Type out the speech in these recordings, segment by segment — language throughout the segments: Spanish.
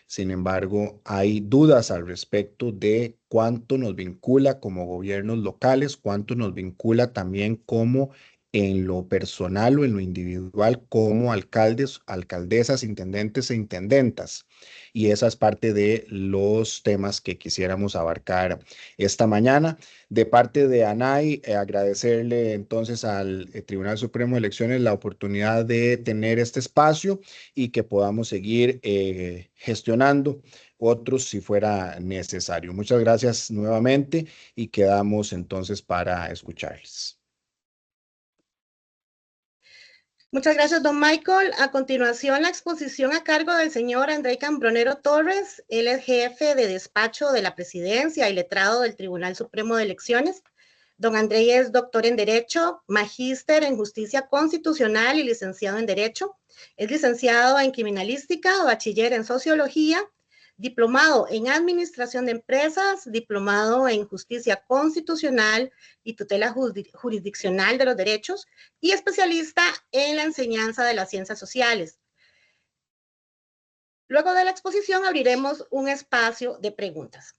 Sin embargo, hay dudas al respecto de cuánto nos vincula como gobiernos locales, cuánto nos vincula también como en lo personal o en lo individual como alcaldes, alcaldesas, intendentes e intendentas. Y esa es parte de los temas que quisiéramos abarcar esta mañana. De parte de ANAI, agradecerle entonces al Tribunal Supremo de Elecciones la oportunidad de tener este espacio y que podamos seguir gestionando otros si fuera necesario. Muchas gracias nuevamente y quedamos entonces para escucharles. Muchas gracias, don Michael. A continuación, la exposición a cargo del señor André Cambronero Torres. Él es jefe de despacho de la presidencia y letrado del Tribunal Supremo de Elecciones. Don André es doctor en Derecho, magíster en Justicia Constitucional y licenciado en Derecho. Es licenciado en Criminalística, bachiller en Sociología, diplomado en Administración de Empresas, diplomado en Justicia Constitucional y Tutela Jurisdiccional de los Derechos y especialista en la enseñanza de las ciencias sociales. Luego de la exposición abriremos un espacio de preguntas.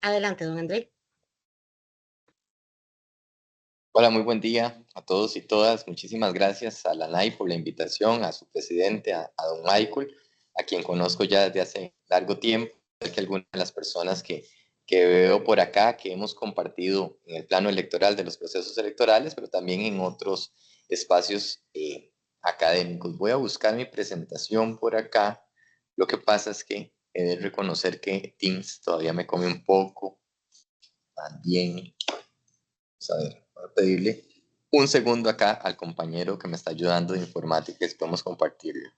Adelante, don André. Hola, muy buen día a todos y todas. Muchísimas gracias a la ANAI por la invitación, a su presidente, a don Michael, a quien conozco ya desde hace largo tiempo, que algunas de las personas que veo por acá, que hemos compartido en el plano electoral de los procesos electorales, pero también en otros espacios académicos. Voy a buscar mi presentación por acá. Lo que pasa es que he de reconocer que Teams todavía me come un poco. También, vamos a ver, voy a pedirle un segundo acá al compañero que me está ayudando de informática y podemos compartirlo.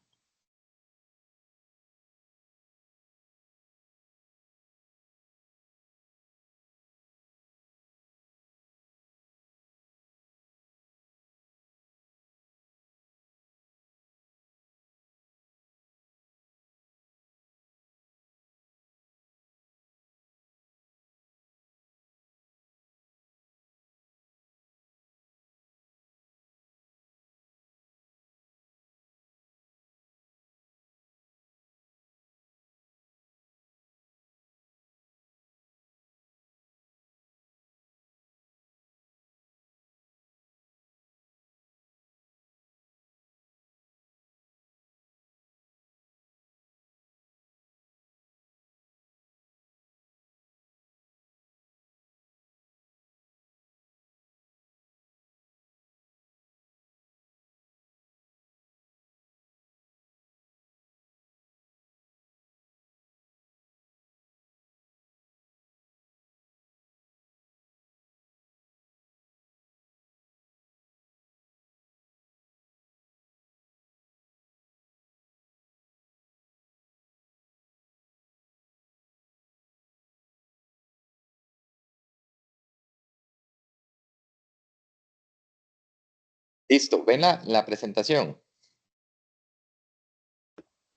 Listo, ¿ven la presentación?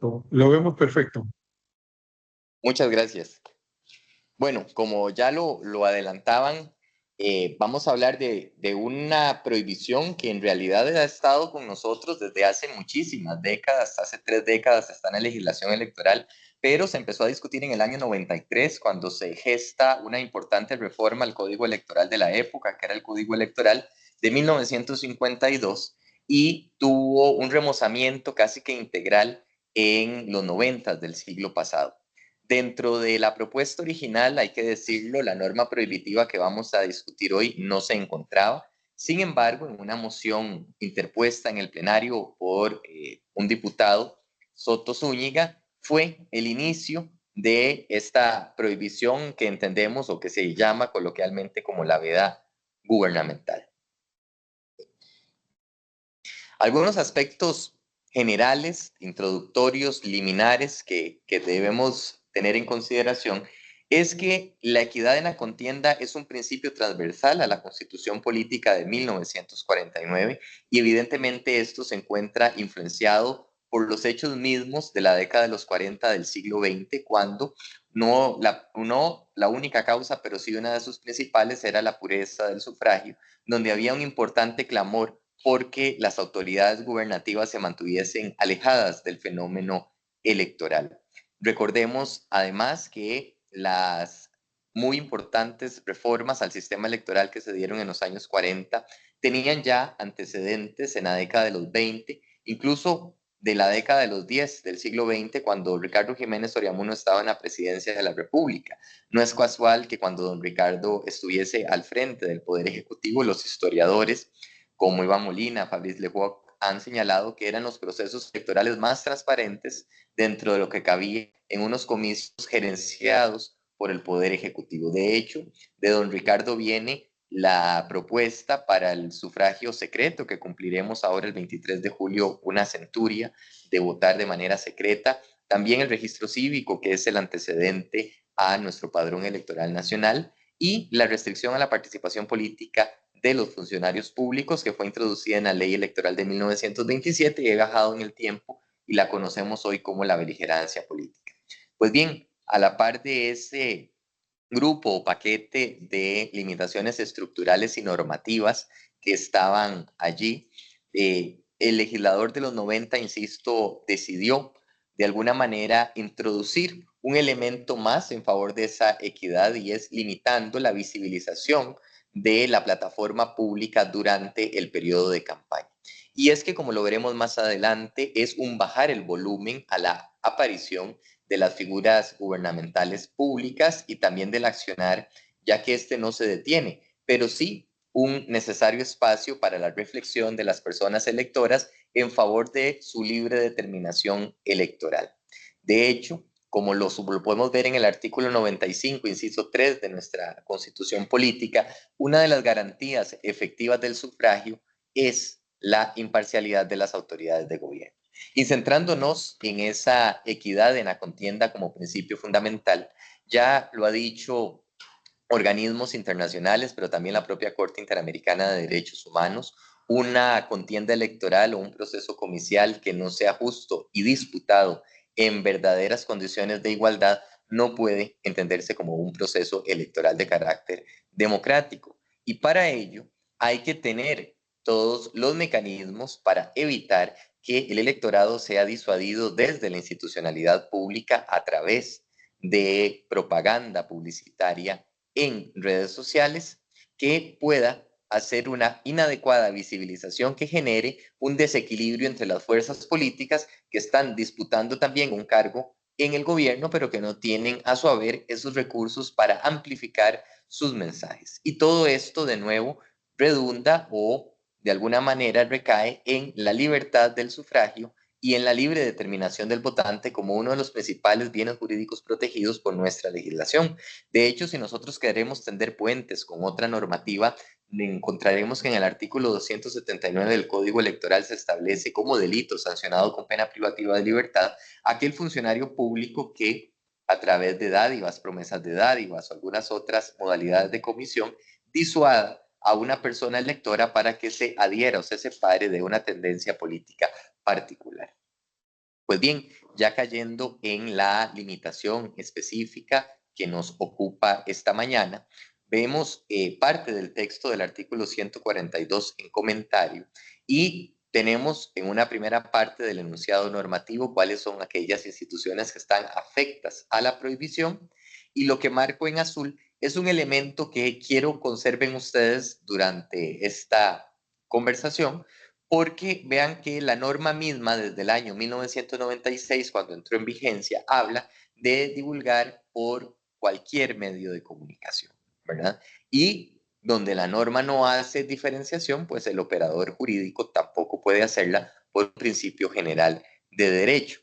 Lo vemos perfecto. Muchas gracias. Bueno, como ya lo adelantaban, vamos a hablar de una prohibición que en realidad ha estado con nosotros desde hace muchísimas décadas, hace 3 décadas está en la legislación electoral, pero se empezó a discutir en el año 93 cuando se gesta una importante reforma al Código Electoral de la época, que era el Código Electoral de 1952, y tuvo un remozamiento casi que integral en los 90 del siglo pasado. Dentro de la propuesta original, hay que decirlo, la norma prohibitiva que vamos a discutir hoy no se encontraba. Sin embargo, en una moción interpuesta en el plenario por un diputado, Soto Zúñiga, fue el inicio de esta prohibición que entendemos o que se llama coloquialmente como la veda gubernamental. Algunos aspectos generales, introductorios, liminares que debemos tener en consideración es que la equidad en la contienda es un principio transversal a la Constitución Política de 1949 y evidentemente esto se encuentra influenciado por los hechos mismos de la década de los 40 del siglo XX, cuando no la única causa, pero sí una de sus principales era la pureza del sufragio, donde había un importante clamor porque las autoridades gubernativas se mantuviesen alejadas del fenómeno electoral. Recordemos además que las muy importantes reformas al sistema electoral que se dieron en los años 40 tenían ya antecedentes en la década de los 20, incluso de la década de los 10 del siglo XX, cuando Ricardo Jiménez Oriamuno estaba en la presidencia de la República. No es casual que cuando don Ricardo estuviese al frente del Poder Ejecutivo, los historiadores como Iván Molina, Fabrice Lejoc, han señalado que eran los procesos electorales más transparentes dentro de lo que cabía en unos comicios gerenciados por el Poder Ejecutivo. De hecho, de don Ricardo viene la propuesta para el sufragio secreto, que cumpliremos ahora el 23 de julio una centuria de votar de manera secreta. También el registro cívico, que es el antecedente a nuestro padrón electoral nacional, y la restricción a la participación política de los funcionarios públicos, que fue introducida en la ley electoral de 1927 y ha bajado en el tiempo y la conocemos hoy como la beligerancia política. Pues bien, a la par de ese grupo o paquete de limitaciones estructurales y normativas que estaban allí, el legislador de los 90, insisto, decidió de alguna manera introducir un elemento más en favor de esa equidad, y es limitando la visibilización de la plataforma pública durante el periodo de campaña. Y es que, como lo veremos más adelante, es un bajar el volumen a la aparición de las figuras gubernamentales públicas y también del accionar, ya que este no se detiene, pero sí un necesario espacio para la reflexión de las personas electoras en favor de su libre determinación electoral. De hecho, como lo podemos ver en el artículo 95, inciso 3 de nuestra Constitución Política, una de las garantías efectivas del sufragio es la imparcialidad de las autoridades de gobierno. Y centrándonos en esa equidad en la contienda como principio fundamental, ya lo ha dicho organismos internacionales, pero también la propia Corte Interamericana de Derechos Humanos, una contienda electoral o un proceso comicial que no sea justo y disputado en verdaderas condiciones de igualdad no puede entenderse como un proceso electoral de carácter democrático. Y para ello hay que tener todos los mecanismos para evitar que el electorado sea disuadido desde la institucionalidad pública a través de propaganda publicitaria en redes sociales que pueda hacer una inadecuada visibilización que genere un desequilibrio entre las fuerzas políticas que están disputando también un cargo en el gobierno, pero que no tienen a su haber esos recursos para amplificar sus mensajes. Y todo esto, de nuevo, redunda o de alguna manera recae en la libertad del sufragio y en la libre determinación del votante como uno de los principales bienes jurídicos protegidos por nuestra legislación. De hecho, si nosotros queremos tender puentes con otra normativa, encontraremos que en el artículo 279 del Código Electoral se establece como delito sancionado con pena privativa de libertad aquel funcionario público que, a través de dádivas, promesas de dádivas o algunas otras modalidades de comisión, disuada a una persona electora para que se adhiera o se separe de una tendencia política particular. Pues bien, ya cayendo en la limitación específica que nos ocupa esta mañana, vemos parte del texto del artículo 142 en comentario y tenemos en una primera parte del enunciado normativo cuáles son aquellas instituciones que están afectas a la prohibición, y lo que marco en azul es un elemento que quiero conserven ustedes durante esta conversación, porque vean que la norma misma desde el año 1996, cuando entró en vigencia, habla de divulgar por cualquier medio de comunicación, ¿verdad? Y donde la norma no hace diferenciación, pues el operador jurídico tampoco puede hacerla por un principio general de derecho.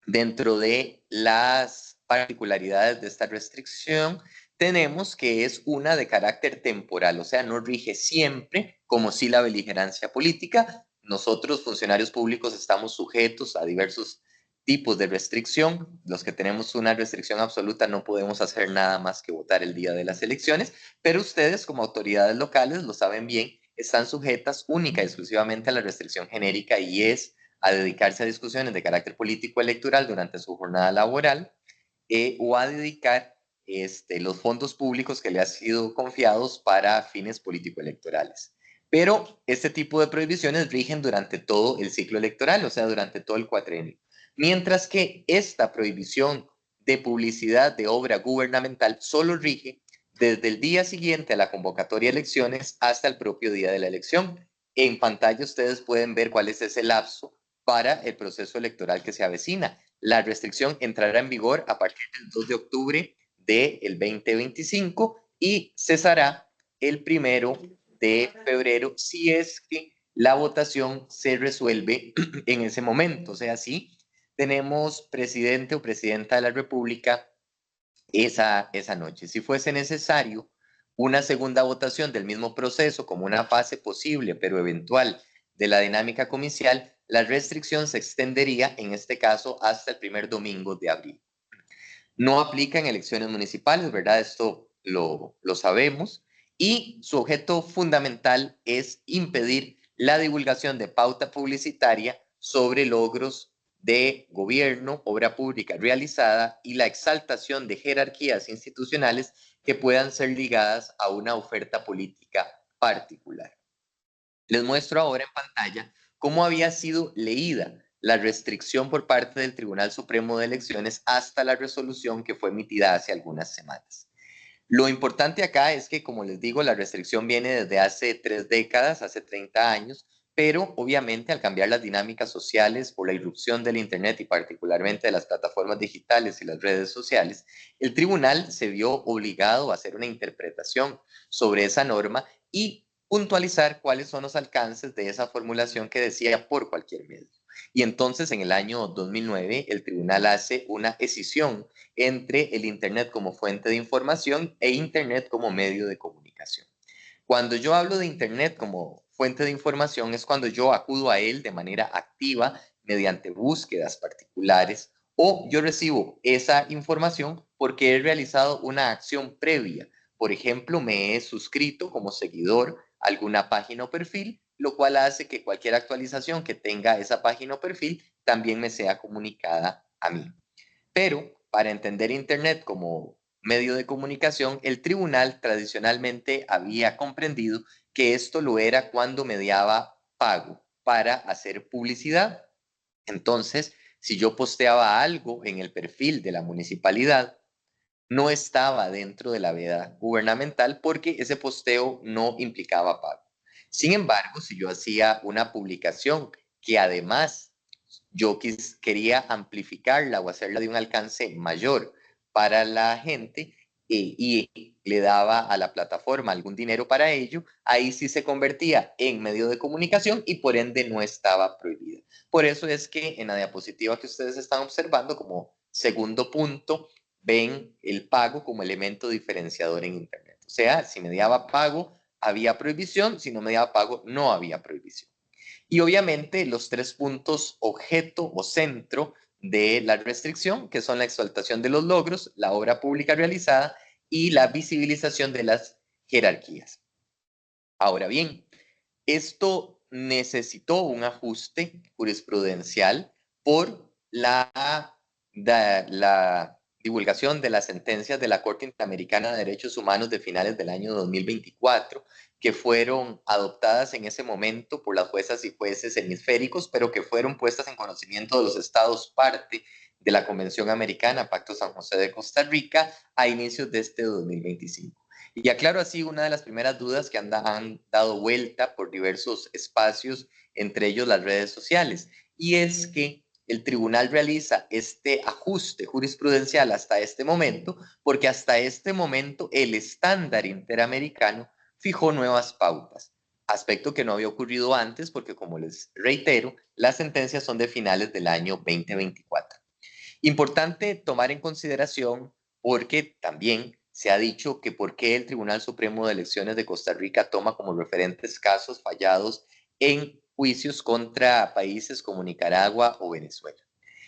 Dentro de las particularidades de esta restricción, tenemos que es una de carácter temporal, o sea, no rige siempre, como si la beligerancia política. Nosotros, funcionarios públicos, estamos sujetos a diversos tipos de restricción. Los que tenemos una restricción absoluta no podemos hacer nada más que votar el día de las elecciones, pero ustedes, como autoridades locales, lo saben bien, están sujetas única y exclusivamente a la restricción genérica, y es a dedicarse a discusiones de carácter político electoral durante su jornada laboral, o a dedicar los fondos públicos que le han sido confiados para fines político-electorales. Pero este tipo de prohibiciones rigen durante todo el ciclo electoral, o sea, durante todo el cuatrenio. mientras que esta prohibición de publicidad de obra gubernamental solo rige desde el día siguiente a la convocatoria de elecciones hasta el propio día de la elección. En pantalla ustedes pueden ver cuál es ese lapso para el proceso electoral que se avecina. La restricción entrará en vigor a partir del 2 de octubre del 2025 y cesará el 1 de febrero si es que la votación se resuelve en ese momento. O sea, si tenemos presidente o presidenta de la República esa noche. Si fuese necesario una segunda votación del mismo proceso como una fase posible pero eventual de la dinámica comicial, la restricción se extendería en este caso hasta el primer domingo de abril. No aplica en elecciones municipales, ¿verdad? Esto lo sabemos. Y su objeto fundamental es impedir la divulgación de pauta publicitaria sobre logros de gobierno, obra pública realizada y la exaltación de jerarquías institucionales que puedan ser ligadas a una oferta política particular. Les muestro ahora en pantalla cómo había sido leída la restricción por parte del Tribunal Supremo de Elecciones hasta la resolución que fue emitida hace algunas semanas. Lo importante acá es que, como les digo, la restricción viene desde hace 3 décadas, hace 30 años, pero obviamente al cambiar las dinámicas sociales por la irrupción del Internet y particularmente de las plataformas digitales y las redes sociales, el tribunal se vio obligado a hacer una interpretación sobre esa norma y puntualizar cuáles son los alcances de esa formulación que decía por cualquier medio. Y entonces en el año 2009 el tribunal hace una escisión entre el Internet como fuente de información e Internet como medio de comunicación. Cuando yo hablo de Internet como fuente de información es cuando yo acudo a él de manera activa mediante búsquedas particulares o yo recibo esa información porque he realizado una acción previa. Por ejemplo, me he suscrito como seguidor a alguna página o perfil, lo cual hace que cualquier actualización que tenga esa página o perfil también me sea comunicada a mí. Pero para entender Internet como medio de comunicación, el tribunal tradicionalmente había comprendido que esto lo era cuando mediaba pago para hacer publicidad. Entonces, si yo posteaba algo en el perfil de la municipalidad, no estaba dentro de la veda gubernamental porque ese posteo no implicaba pago. Sin embargo, si yo hacía una publicación que además yo quería amplificarla o hacerla de un alcance mayor para la gente y le daba a la plataforma algún dinero para ello, ahí sí se convertía en medio de comunicación y por ende no estaba prohibida. Por eso es que en la diapositiva que ustedes están observando como segundo punto, ven el pago como elemento diferenciador en Internet. O sea, si mediaba pago, había prohibición, si no mediaba pago, no había prohibición. Y obviamente los 3 puntos objeto o centro de la restricción, que son la exaltación de los logros, la obra pública realizada y la visibilización de las jerarquías. Ahora bien, esto necesitó un ajuste jurisprudencial por la divulgación de las sentencias de la Corte Interamericana de Derechos Humanos de finales del año 2024, que fueron adoptadas en ese momento por las juezas y jueces hemisféricos, pero que fueron puestas en conocimiento de los estados parte de la Convención Americana, Pacto San José de Costa Rica, a inicios de este 2025. Y aclaro así una de las primeras dudas que han dado vuelta por diversos espacios, entre ellos las redes sociales, y es que el tribunal realiza este ajuste jurisprudencial hasta este momento, porque hasta este momento el estándar interamericano fijó nuevas pautas, aspecto que no había ocurrido antes porque, como les reitero, las sentencias son de finales del año 2024. Importante tomar en consideración porque también se ha dicho que por qué el Tribunal Supremo de Elecciones de Costa Rica toma como referentes casos fallados en juicios contra países como Nicaragua o Venezuela.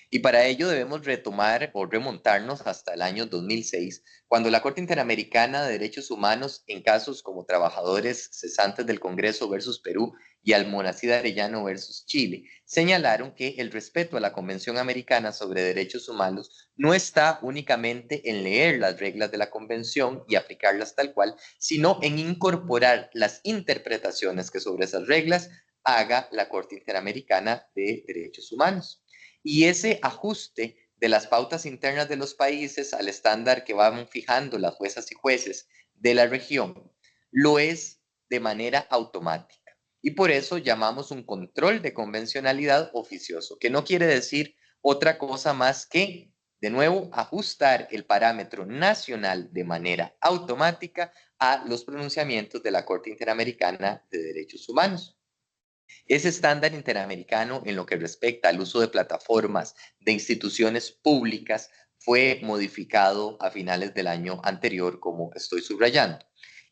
Y para ello debemos retomar o remontarnos hasta el año 2006, cuando la Corte Interamericana de Derechos Humanos, en casos como trabajadores cesantes del Congreso versus Perú y Almonacid Arellano versus Chile, señalaron que el respeto a la Convención Americana sobre Derechos Humanos no está únicamente en leer las reglas de la Convención y aplicarlas tal cual, sino en incorporar las interpretaciones que sobre esas reglas haga la Corte Interamericana de Derechos Humanos. Y ese ajuste de las pautas internas de los países al estándar que van fijando las juezas y jueces de la región lo es de manera automática. Y por eso llamamos un control de convencionalidad oficioso, que no quiere decir otra cosa más que, de nuevo, ajustar el parámetro nacional de manera automática a los pronunciamientos de la Corte Interamericana de Derechos Humanos. Ese estándar interamericano en lo que respecta al uso de plataformas de instituciones públicas fue modificado a finales del año anterior, como estoy subrayando.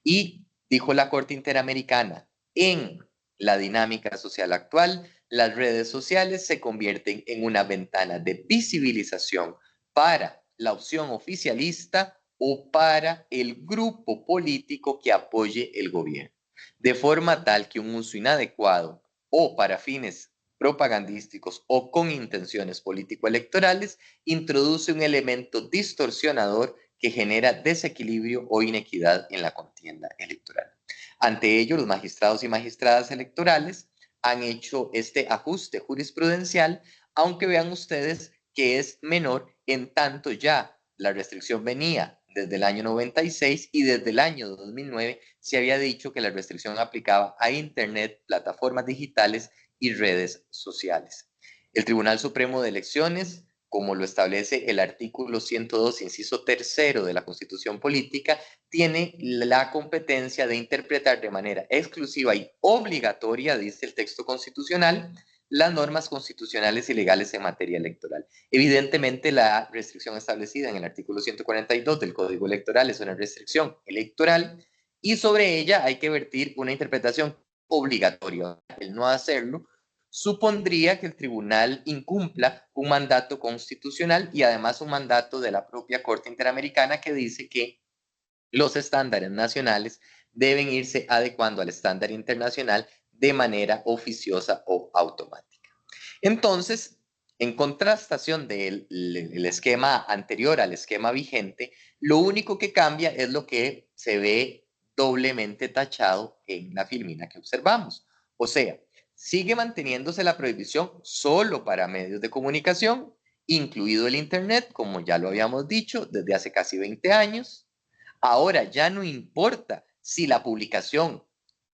Y dijo la Corte Interamericana, en la dinámica social actual, las redes sociales se convierten en una ventana de visibilización para la opción oficialista o para el grupo político que apoye el gobierno, de forma tal que un uso inadecuado o para fines propagandísticos o con intenciones político-electorales, introduce un elemento distorsionador que genera desequilibrio o inequidad en la contienda electoral. Ante ello, los magistrados y magistradas electorales han hecho este ajuste jurisprudencial, aunque vean ustedes que es menor en tanto ya la restricción venía desde el año 96 y desde el año 2009 se había dicho que la restricción aplicaba a Internet, plataformas digitales y redes sociales. El Tribunal Supremo de Elecciones, como lo establece el artículo 102, inciso tercero de la Constitución Política, tiene la competencia de interpretar de manera exclusiva y obligatoria, dice el texto constitucional, las normas constitucionales y legales en materia electoral. Evidentemente, la restricción establecida en el artículo 142 del Código Electoral es una restricción electoral y sobre ella hay que vertir una interpretación obligatoria. El no hacerlo supondría que el tribunal incumpla un mandato constitucional y además un mandato de la propia Corte Interamericana que dice que los estándares nacionales deben irse adecuando al estándar internacional de manera oficiosa o automática. Entonces, en contrastación del esquema anterior al esquema vigente, lo único que cambia es lo que se ve doblemente tachado en la filmina que observamos. O sea, sigue manteniéndose la prohibición solo para medios de comunicación, incluido el Internet, como ya lo habíamos dicho desde hace casi 20 años. Ahora ya no importa si la publicación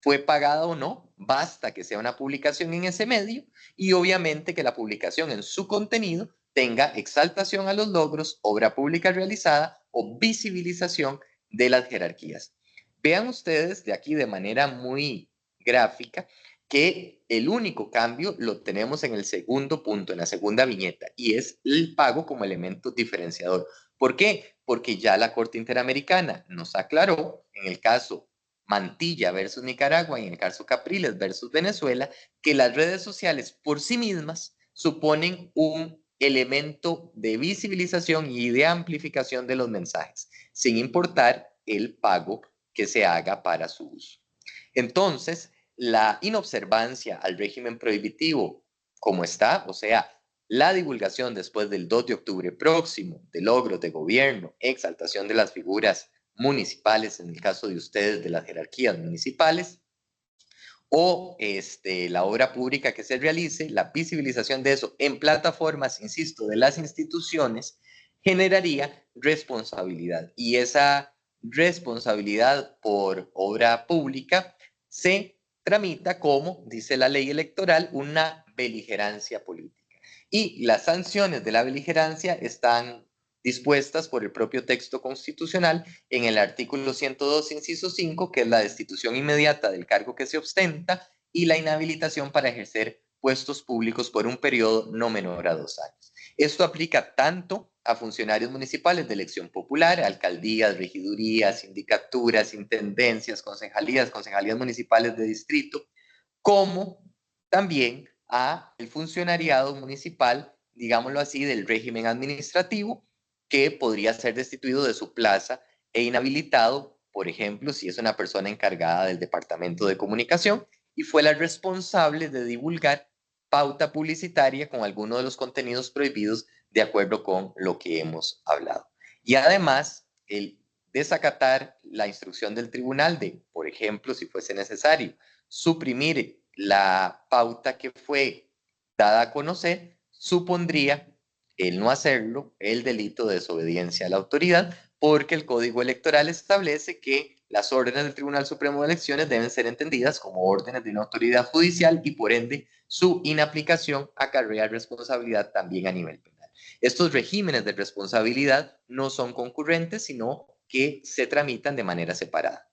fue pagada o no, basta que sea una publicación en ese medio y obviamente que la publicación en su contenido tenga exaltación a los logros, obra pública realizada o visibilización de las jerarquías. Vean ustedes de aquí de manera muy gráfica que el único cambio lo tenemos en el segundo punto, en la segunda viñeta, y es el pago como elemento diferenciador. ¿Por qué? Porque ya la Corte Interamericana nos aclaró, en el caso Mantilla versus Nicaragua y en el caso Capriles versus Venezuela, que las redes sociales por sí mismas suponen un elemento de visibilización y de amplificación de los mensajes, sin importar el pago que se haga para su uso. Entonces, la inobservancia al régimen prohibitivo como está, o sea, la divulgación después del 2 de octubre próximo de logros de gobierno, exaltación de las figuras municipales, en el caso de ustedes de las jerarquías municipales, o la obra pública que se realice, la visibilización de eso en plataformas, insisto, de las instituciones, generaría responsabilidad. Y esa responsabilidad por obra pública se tramita como, dice la ley electoral, una beligerancia política. Y las sanciones de la beligerancia están dispuestas por el propio texto constitucional en el artículo 102, inciso 5, que es la destitución inmediata del cargo que se ostenta y la inhabilitación para ejercer puestos públicos por un periodo no menor a 2 años. Esto aplica tanto a funcionarios municipales de elección popular, alcaldías, regidurías, sindicaturas, intendencias, concejalías municipales de distrito, como también a el funcionariado municipal, digámoslo así, del régimen administrativo, que podría ser destituido de su plaza e inhabilitado, por ejemplo, si es una persona encargada del departamento de comunicación y fue la responsable de divulgar pauta publicitaria con alguno de los contenidos prohibidos de acuerdo con lo que hemos hablado. Y además, el desacatar la instrucción del tribunal de, por ejemplo, si fuese necesario, suprimir la pauta que fue dada a conocer, supondría el no hacerlo el delito de desobediencia a la autoridad, porque el Código Electoral establece que las órdenes del Tribunal Supremo de Elecciones deben ser entendidas como órdenes de una autoridad judicial y por ende su inaplicación acarrea responsabilidad también a nivel penal. Estos regímenes de responsabilidad no son concurrentes, sino que se tramitan de manera separada.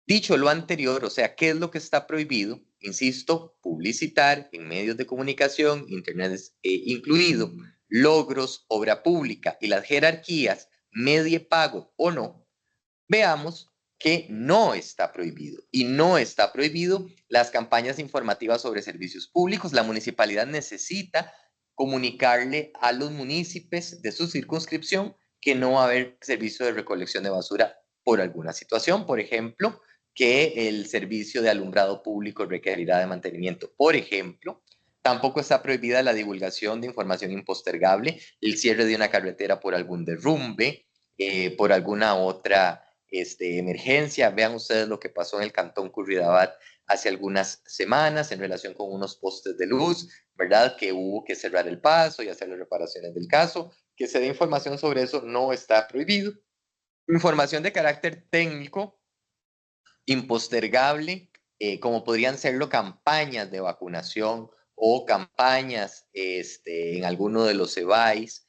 Dicho lo anterior, o sea, ¿qué es lo que está prohibido? Insisto, publicitar en medios de comunicación, internet incluido, logros, obra pública y las jerarquías, medie pago o no, veamos que no está prohibido. Y no está prohibido las campañas informativas sobre servicios públicos. La municipalidad necesita comunicarle a los municipios de su circunscripción que no va a haber servicio de recolección de basura por alguna situación. Por ejemplo, que el servicio de alumbrado público requerirá de mantenimiento. Por ejemplo, tampoco está prohibida la divulgación de información impostergable, el cierre de una carretera por algún derrumbe, por alguna otra emergencia. Vean ustedes lo que pasó en el Cantón Curridabat hace algunas semanas en relación con unos postes de luz, ¿verdad? Que hubo que cerrar el paso y hacer las reparaciones del caso. Que se dé información sobre eso no está prohibido. Información de carácter técnico impostergable, como podrían serlo campañas de vacunación o campañas en alguno de los EBAIS,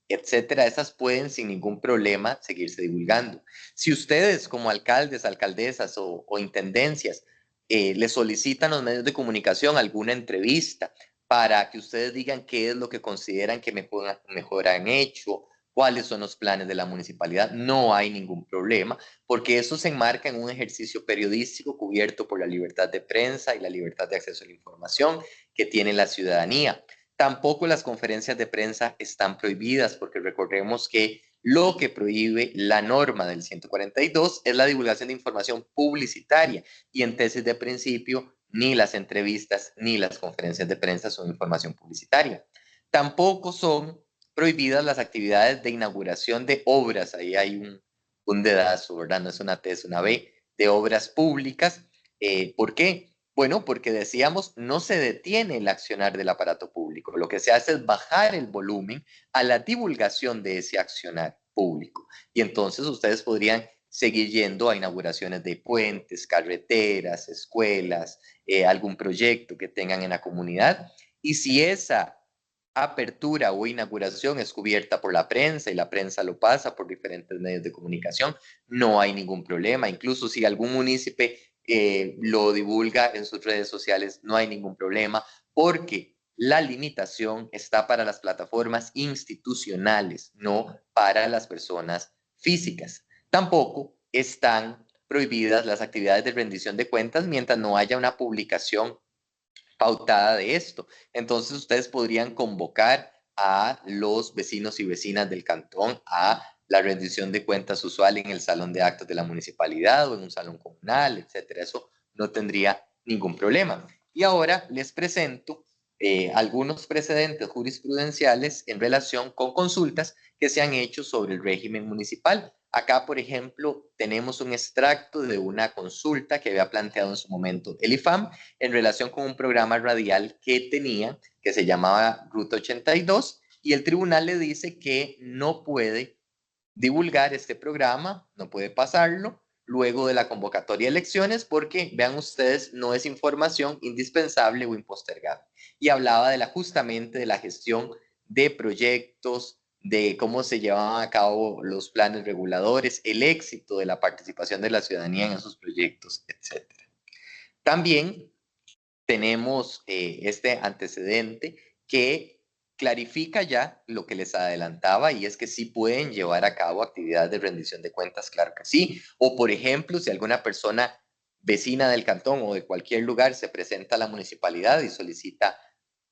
etcétera, esas pueden sin ningún problema seguirse divulgando. Si ustedes como alcaldes, alcaldesas o intendencias le solicitan a los medios de comunicación alguna entrevista para que ustedes digan qué es lo que consideran que mejor han hecho, cuáles son los planes de la municipalidad, no hay ningún problema, porque eso se enmarca en un ejercicio periodístico cubierto por la libertad de prensa y la libertad de acceso a la información que tiene la ciudadanía. Tampoco las conferencias de prensa están prohibidas, porque recordemos que lo que prohíbe la norma del 142 es la divulgación de información publicitaria, y en tesis de principio ni las entrevistas ni las conferencias de prensa son información publicitaria. Tampoco son prohibidas las actividades de inauguración de obras. Ahí hay un dedazo, ¿verdad? No es una T, es una B, de obras públicas. ¿Por qué? Bueno, porque decíamos, no se detiene el accionar del aparato público. Lo que se hace es bajar el volumen a la divulgación de ese accionar público. Y entonces ustedes podrían seguir yendo a inauguraciones de puentes, carreteras, escuelas, algún proyecto que tengan en la comunidad. Y si esa apertura o inauguración es cubierta por la prensa y la prensa lo pasa por diferentes medios de comunicación, no hay ningún problema. Incluso si algún municipio lo divulga en sus redes sociales, no hay ningún problema, porque la limitación está para las plataformas institucionales, no para las personas físicas. Tampoco están prohibidas las actividades de rendición de cuentas mientras no haya una publicación pautada de esto. Entonces ustedes podrían convocar a los vecinos y vecinas del cantón a la rendición de cuentas usual en el salón de actos de la municipalidad o en un salón comunal, etcétera. Eso no tendría ningún problema. Y ahora les presento algunos precedentes jurisprudenciales en relación con consultas que se han hecho sobre el régimen municipal. Acá, por ejemplo, tenemos un extracto de una consulta que había planteado en su momento el IFAM en relación con un programa radial que tenía, que se llamaba Ruta 82, y el tribunal le dice que no puede divulgar este programa, no puede pasarlo luego de la convocatoria de elecciones porque, vean ustedes, no es información indispensable o impostergable. Y hablaba justamente de la gestión de proyectos, de cómo se llevaban a cabo los planes reguladores, el éxito de la participación de la ciudadanía en esos proyectos, etc. También tenemos este antecedente que clarifica ya lo que les adelantaba, y es que sí pueden llevar a cabo actividades de rendición de cuentas, claro que sí. O por ejemplo, si alguna persona vecina del cantón o de cualquier lugar se presenta a la municipalidad y solicita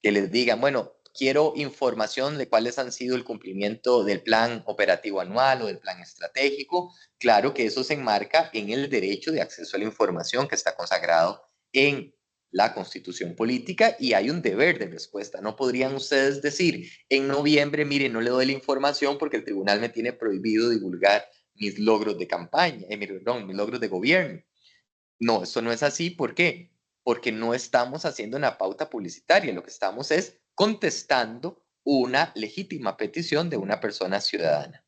que les digan, bueno, quiero información de cuáles han sido el cumplimiento del plan operativo anual o del plan estratégico, claro que eso se enmarca en el derecho de acceso a la información que está consagrado en la Constitución política, y hay un deber de respuesta. No podrían ustedes decir en noviembre, mire, no le doy la información porque el tribunal me tiene prohibido divulgar mis logros de campaña, mis logros de gobierno. No, eso no es así. ¿Por qué? porque no estamos haciendo una pauta publicitaria, lo que estamos es contestando una legítima petición de una persona ciudadana.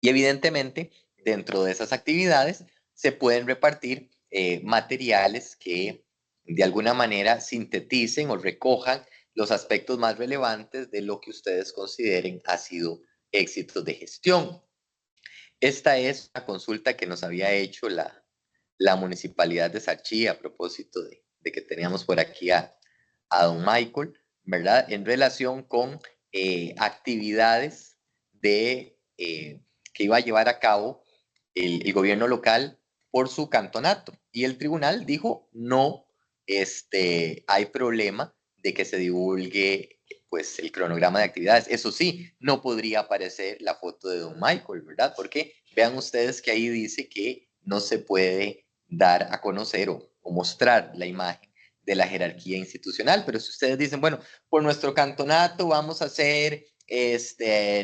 Y evidentemente, dentro de esas actividades se pueden repartir materiales que de alguna manera sinteticen o recojan los aspectos más relevantes de lo que ustedes consideren ha sido éxitos de gestión. Esta es una consulta que nos había hecho la Municipalidad de Sarchí a propósito de que teníamos por aquí a don Michael, ¿verdad? En relación con actividades que iba a llevar a cabo el gobierno local por su cantonato. Y el tribunal dijo, no hay problema de que se divulgue pues el cronograma de actividades. Eso sí, no podría aparecer la foto de don Michael, ¿verdad? Porque vean ustedes que ahí dice que no se puede dar a conocer o mostrar la imagen de la jerarquía institucional, pero si ustedes dicen, bueno, por nuestro cantonato vamos a hacer,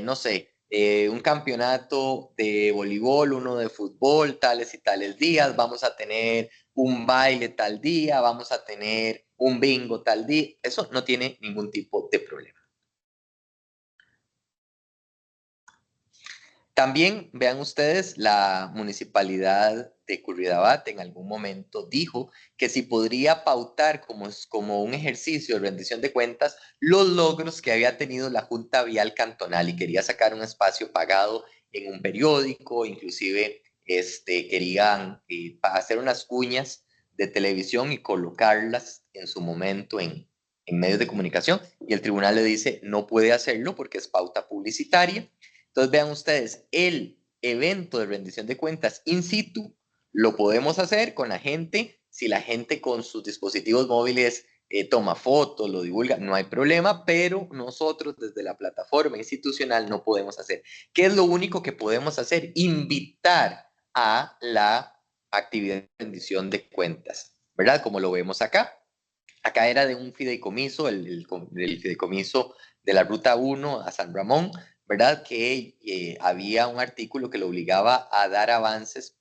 no sé, un campeonato de voleibol, uno de fútbol, tales y tales días, vamos a tener un baile tal día, vamos a tener un bingo tal día, eso no tiene ningún tipo de problema. También vean ustedes, la municipalidad de Curridabat en algún momento dijo que si podría pautar como un ejercicio de rendición de cuentas los logros que había tenido la Junta Vial Cantonal y quería sacar un espacio pagado en un periódico, inclusive querían hacer unas cuñas de televisión y colocarlas en su momento en medios de comunicación y el tribunal le dice no puede hacerlo porque es pauta publicitaria. Entonces vean ustedes, el evento de rendición de cuentas in situ lo podemos hacer con la gente, si la gente con sus dispositivos móviles toma fotos, lo divulga, no hay problema, pero nosotros desde la plataforma institucional no podemos hacer. ¿Qué es lo único que podemos hacer? Invitar a la actividad de rendición de cuentas, ¿verdad? Como lo vemos acá. Acá era de un fideicomiso, el fideicomiso de la Ruta 1 a San Ramón, ¿verdad? Que había un artículo que lo obligaba a dar avances,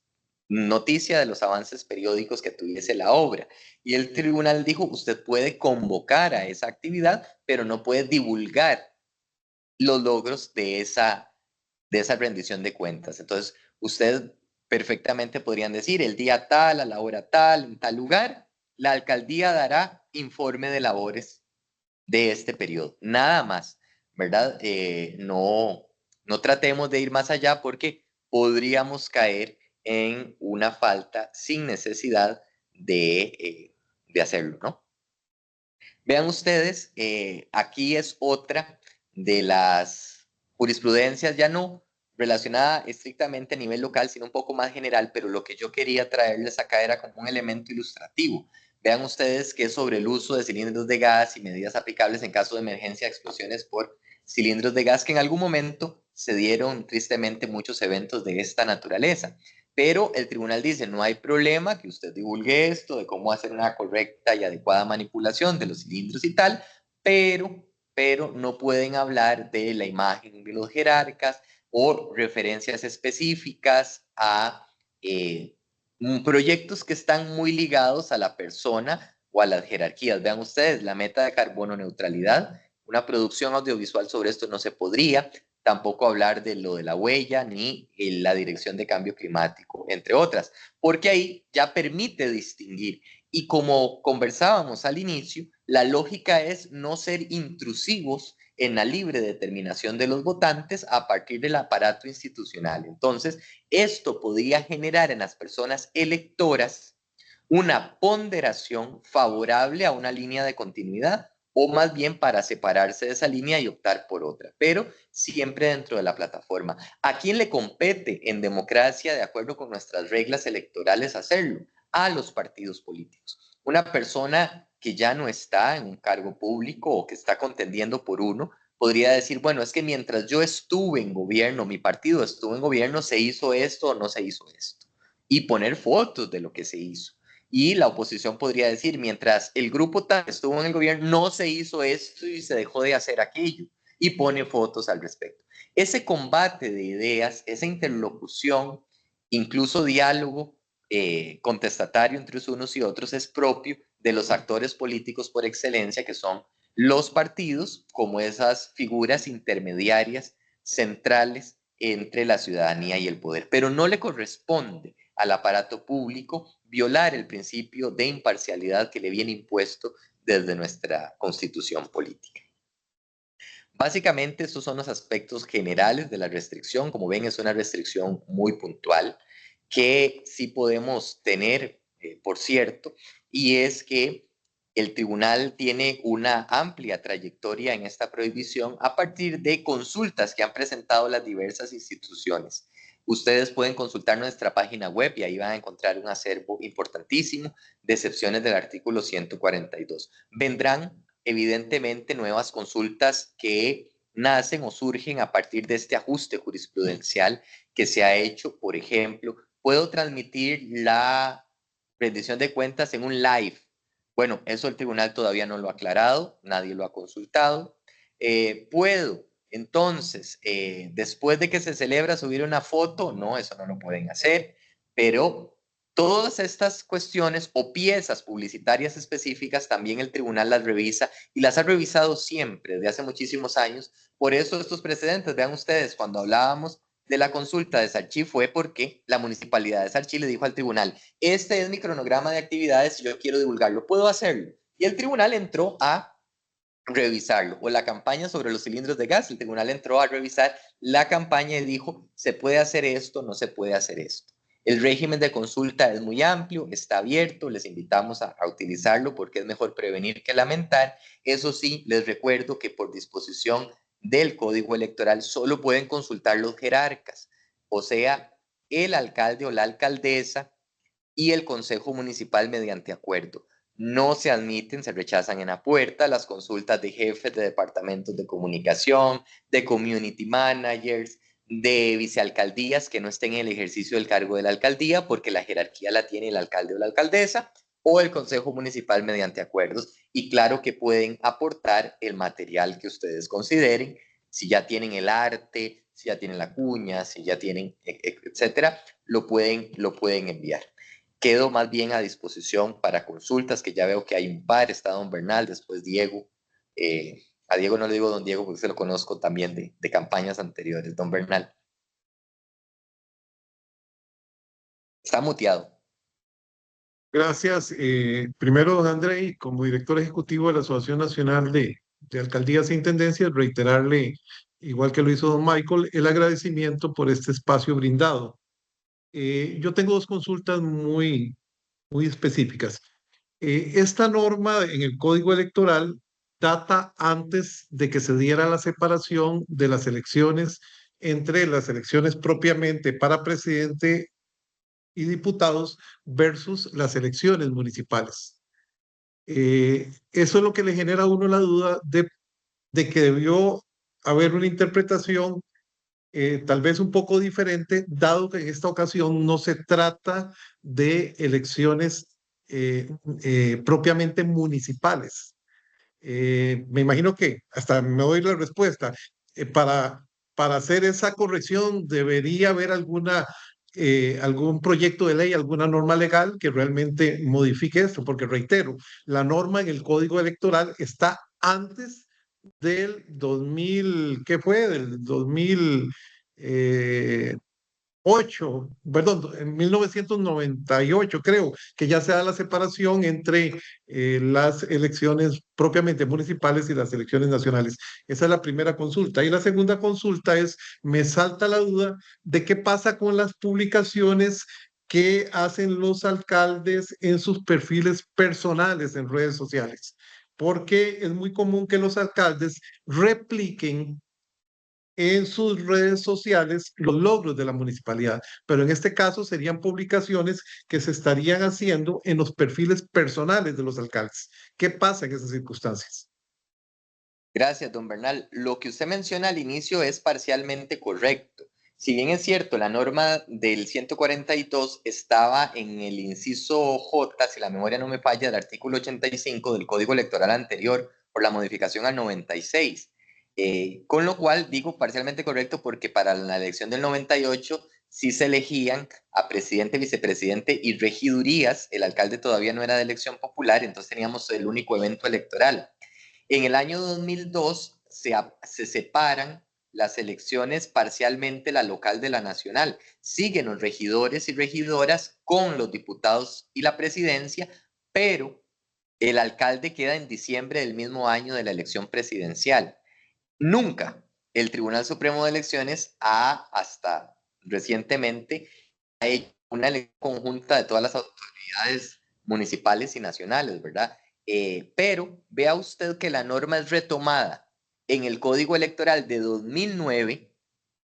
noticia de los avances periódicos que tuviese la obra. Y el tribunal dijo, usted puede convocar a esa actividad, pero no puede divulgar los logros de esa rendición de cuentas. Entonces, ustedes perfectamente podrían decir, el día tal, a la hora tal, en tal lugar, la alcaldía dará informe de labores de este periodo. Nada más, ¿verdad? No tratemos de ir más allá porque podríamos caer en una falta sin necesidad de hacerlo, ¿no? Vean ustedes, aquí es otra de las jurisprudencias, ya no relacionada estrictamente a nivel local, sino un poco más general, pero lo que yo quería traerles acá era como un elemento ilustrativo. Vean ustedes que es sobre el uso de cilindros de gas y medidas aplicables en caso de emergencia de explosiones por cilindros de gas, que en algún momento se dieron tristemente muchos eventos de esta naturaleza. Pero el tribunal dice, no hay problema que usted divulgue esto, de cómo hacer una correcta y adecuada manipulación de los cilindros y tal, pero no pueden hablar de la imagen de los jerarcas o referencias específicas a proyectos que están muy ligados a la persona o a las jerarquías. Vean ustedes, la meta de carbono neutralidad, una producción audiovisual sobre esto no se podría, tampoco hablar de lo de la huella ni la dirección de cambio climático, entre otras, porque ahí ya permite distinguir. Y como conversábamos al inicio, la lógica es no ser intrusivos en la libre determinación de los votantes a partir del aparato institucional. Entonces, esto podría generar en las personas electoras una ponderación favorable a una línea de continuidad o más bien para separarse de esa línea y optar por otra, pero siempre dentro de la plataforma. ¿A quién le compete en democracia, de acuerdo con nuestras reglas electorales, hacerlo? A los partidos políticos. Una persona que ya no está en un cargo público o que está contendiendo por uno, podría decir, bueno, es que mientras yo estuve en gobierno, mi partido estuvo en gobierno, se hizo esto o no se hizo esto. Y poner fotos de lo que se hizo. Y la oposición podría decir, mientras el grupo tal estuvo en el gobierno, no se hizo esto y se dejó de hacer aquello. Y pone fotos al respecto. Ese combate de ideas, esa interlocución, incluso diálogo contestatario entre unos y otros es propio de los actores políticos por excelencia, que son los partidos, como esas figuras intermediarias centrales entre la ciudadanía y el poder. Pero no le corresponde al aparato público violar el principio de imparcialidad que le viene impuesto desde nuestra constitución política. Básicamente, estos son los aspectos generales de la restricción. Como ven, es una restricción muy puntual que sí podemos tener, por cierto, y es que el tribunal tiene una amplia trayectoria en esta prohibición a partir de consultas que han presentado las diversas instituciones. Ustedes pueden consultar nuestra página web y ahí van a encontrar un acervo importantísimo de excepciones del artículo 142. Vendrán evidentemente nuevas consultas que nacen o surgen a partir de este ajuste jurisprudencial que se ha hecho. Por ejemplo, puedo transmitir la rendición de cuentas en un live. Bueno, eso el tribunal todavía no lo ha aclarado, nadie lo ha consultado. Puedo, entonces, después de que se celebra, subir una foto. No, eso no lo pueden hacer, pero todas estas cuestiones o piezas publicitarias específicas también el tribunal las revisa y las ha revisado siempre, desde hace muchísimos años. Por eso estos precedentes, vean ustedes, cuando hablábamos de la consulta de Sarchí fue porque la municipalidad de Sarchí le dijo al tribunal: este es mi cronograma de actividades, yo quiero divulgarlo, ¿puedo hacerlo? Y el tribunal entró a revisarlo. O la campaña sobre los cilindros de gas, el tribunal entró a revisar la campaña y dijo: se puede hacer esto, no se puede hacer esto. El régimen de consulta es muy amplio, está abierto, les invitamos a utilizarlo porque es mejor prevenir que lamentar. Eso sí, les recuerdo que por disposición del Código Electoral solo pueden consultar los jerarcas, o sea, el alcalde o la alcaldesa y el Consejo Municipal mediante acuerdo. No se admiten, se rechazan en la puerta las consultas de jefes de departamentos de comunicación, de community managers, de vicealcaldías que no estén en el ejercicio del cargo de la alcaldía, porque la jerarquía la tiene el alcalde o la alcaldesa, o el Consejo Municipal mediante acuerdos. Y claro que pueden aportar el material que ustedes consideren, si ya tienen el arte, si ya tienen la cuña, si ya tienen, etcétera, lo pueden enviar. Quedo más bien a disposición para consultas, que ya veo que hay un par. Está don Bernal, después Diego. A Diego no le digo don Diego porque se lo conozco también de campañas anteriores. Don Bernal. Está muteado. Gracias. Primero, don Andrei, como director ejecutivo de la Asociación Nacional de Alcaldías e Intendencias, reiterarle, igual que lo hizo don Michael, el agradecimiento por este espacio brindado. Yo tengo dos consultas muy específicas. Esta norma en el Código Electoral data antes de que se diera la separación de las elecciones entre las elecciones propiamente para presidente y diputados versus las elecciones municipales. Eso es lo que le genera a uno la duda de que debió haber una interpretación tal vez un poco diferente, dado que en esta ocasión no se trata de elecciones propiamente municipales. Me imagino que, hasta me doy la respuesta, para hacer esa corrección debería haber algún proyecto de ley, alguna norma legal que realmente modifique esto, porque reitero, la norma en el Código Electoral está antes del 2000, ¿qué fue? Del 2008, perdón, en 1998 creo que ya se da la separación entre las elecciones propiamente municipales y las elecciones nacionales. Esa es la primera consulta. Y la segunda consulta es, me salta la duda de qué pasa con las publicaciones que hacen los alcaldes en sus perfiles personales en redes sociales, porque es muy común que los alcaldes repliquen en sus redes sociales los logros de la municipalidad, pero en este caso serían publicaciones que se estarían haciendo en los perfiles personales de los alcaldes. ¿Qué pasa en esas circunstancias? Gracias, don Bernal. Lo que usted menciona al inicio es parcialmente correcto. Si bien es cierto, la norma del 142 estaba en el inciso J, si la memoria no me falla, del artículo 85 del Código Electoral anterior por la modificación al 96. Con lo cual digo parcialmente correcto porque para la elección del 98 sí se elegían a presidente, vicepresidente y regidurías. El alcalde todavía no era de elección popular, entonces teníamos el único evento electoral. En el año 2002 se separan las elecciones parcialmente, la local de la nacional. Siguen los regidores y regidoras con los diputados y la presidencia, pero el alcalde queda en diciembre del mismo año de la elección presidencial. Nunca el Tribunal Supremo de Elecciones hasta recientemente, ha hecho una elección conjunta de todas las autoridades municipales y nacionales, ¿verdad? Pero vea usted que la norma es retomada en el Código Electoral de 2009,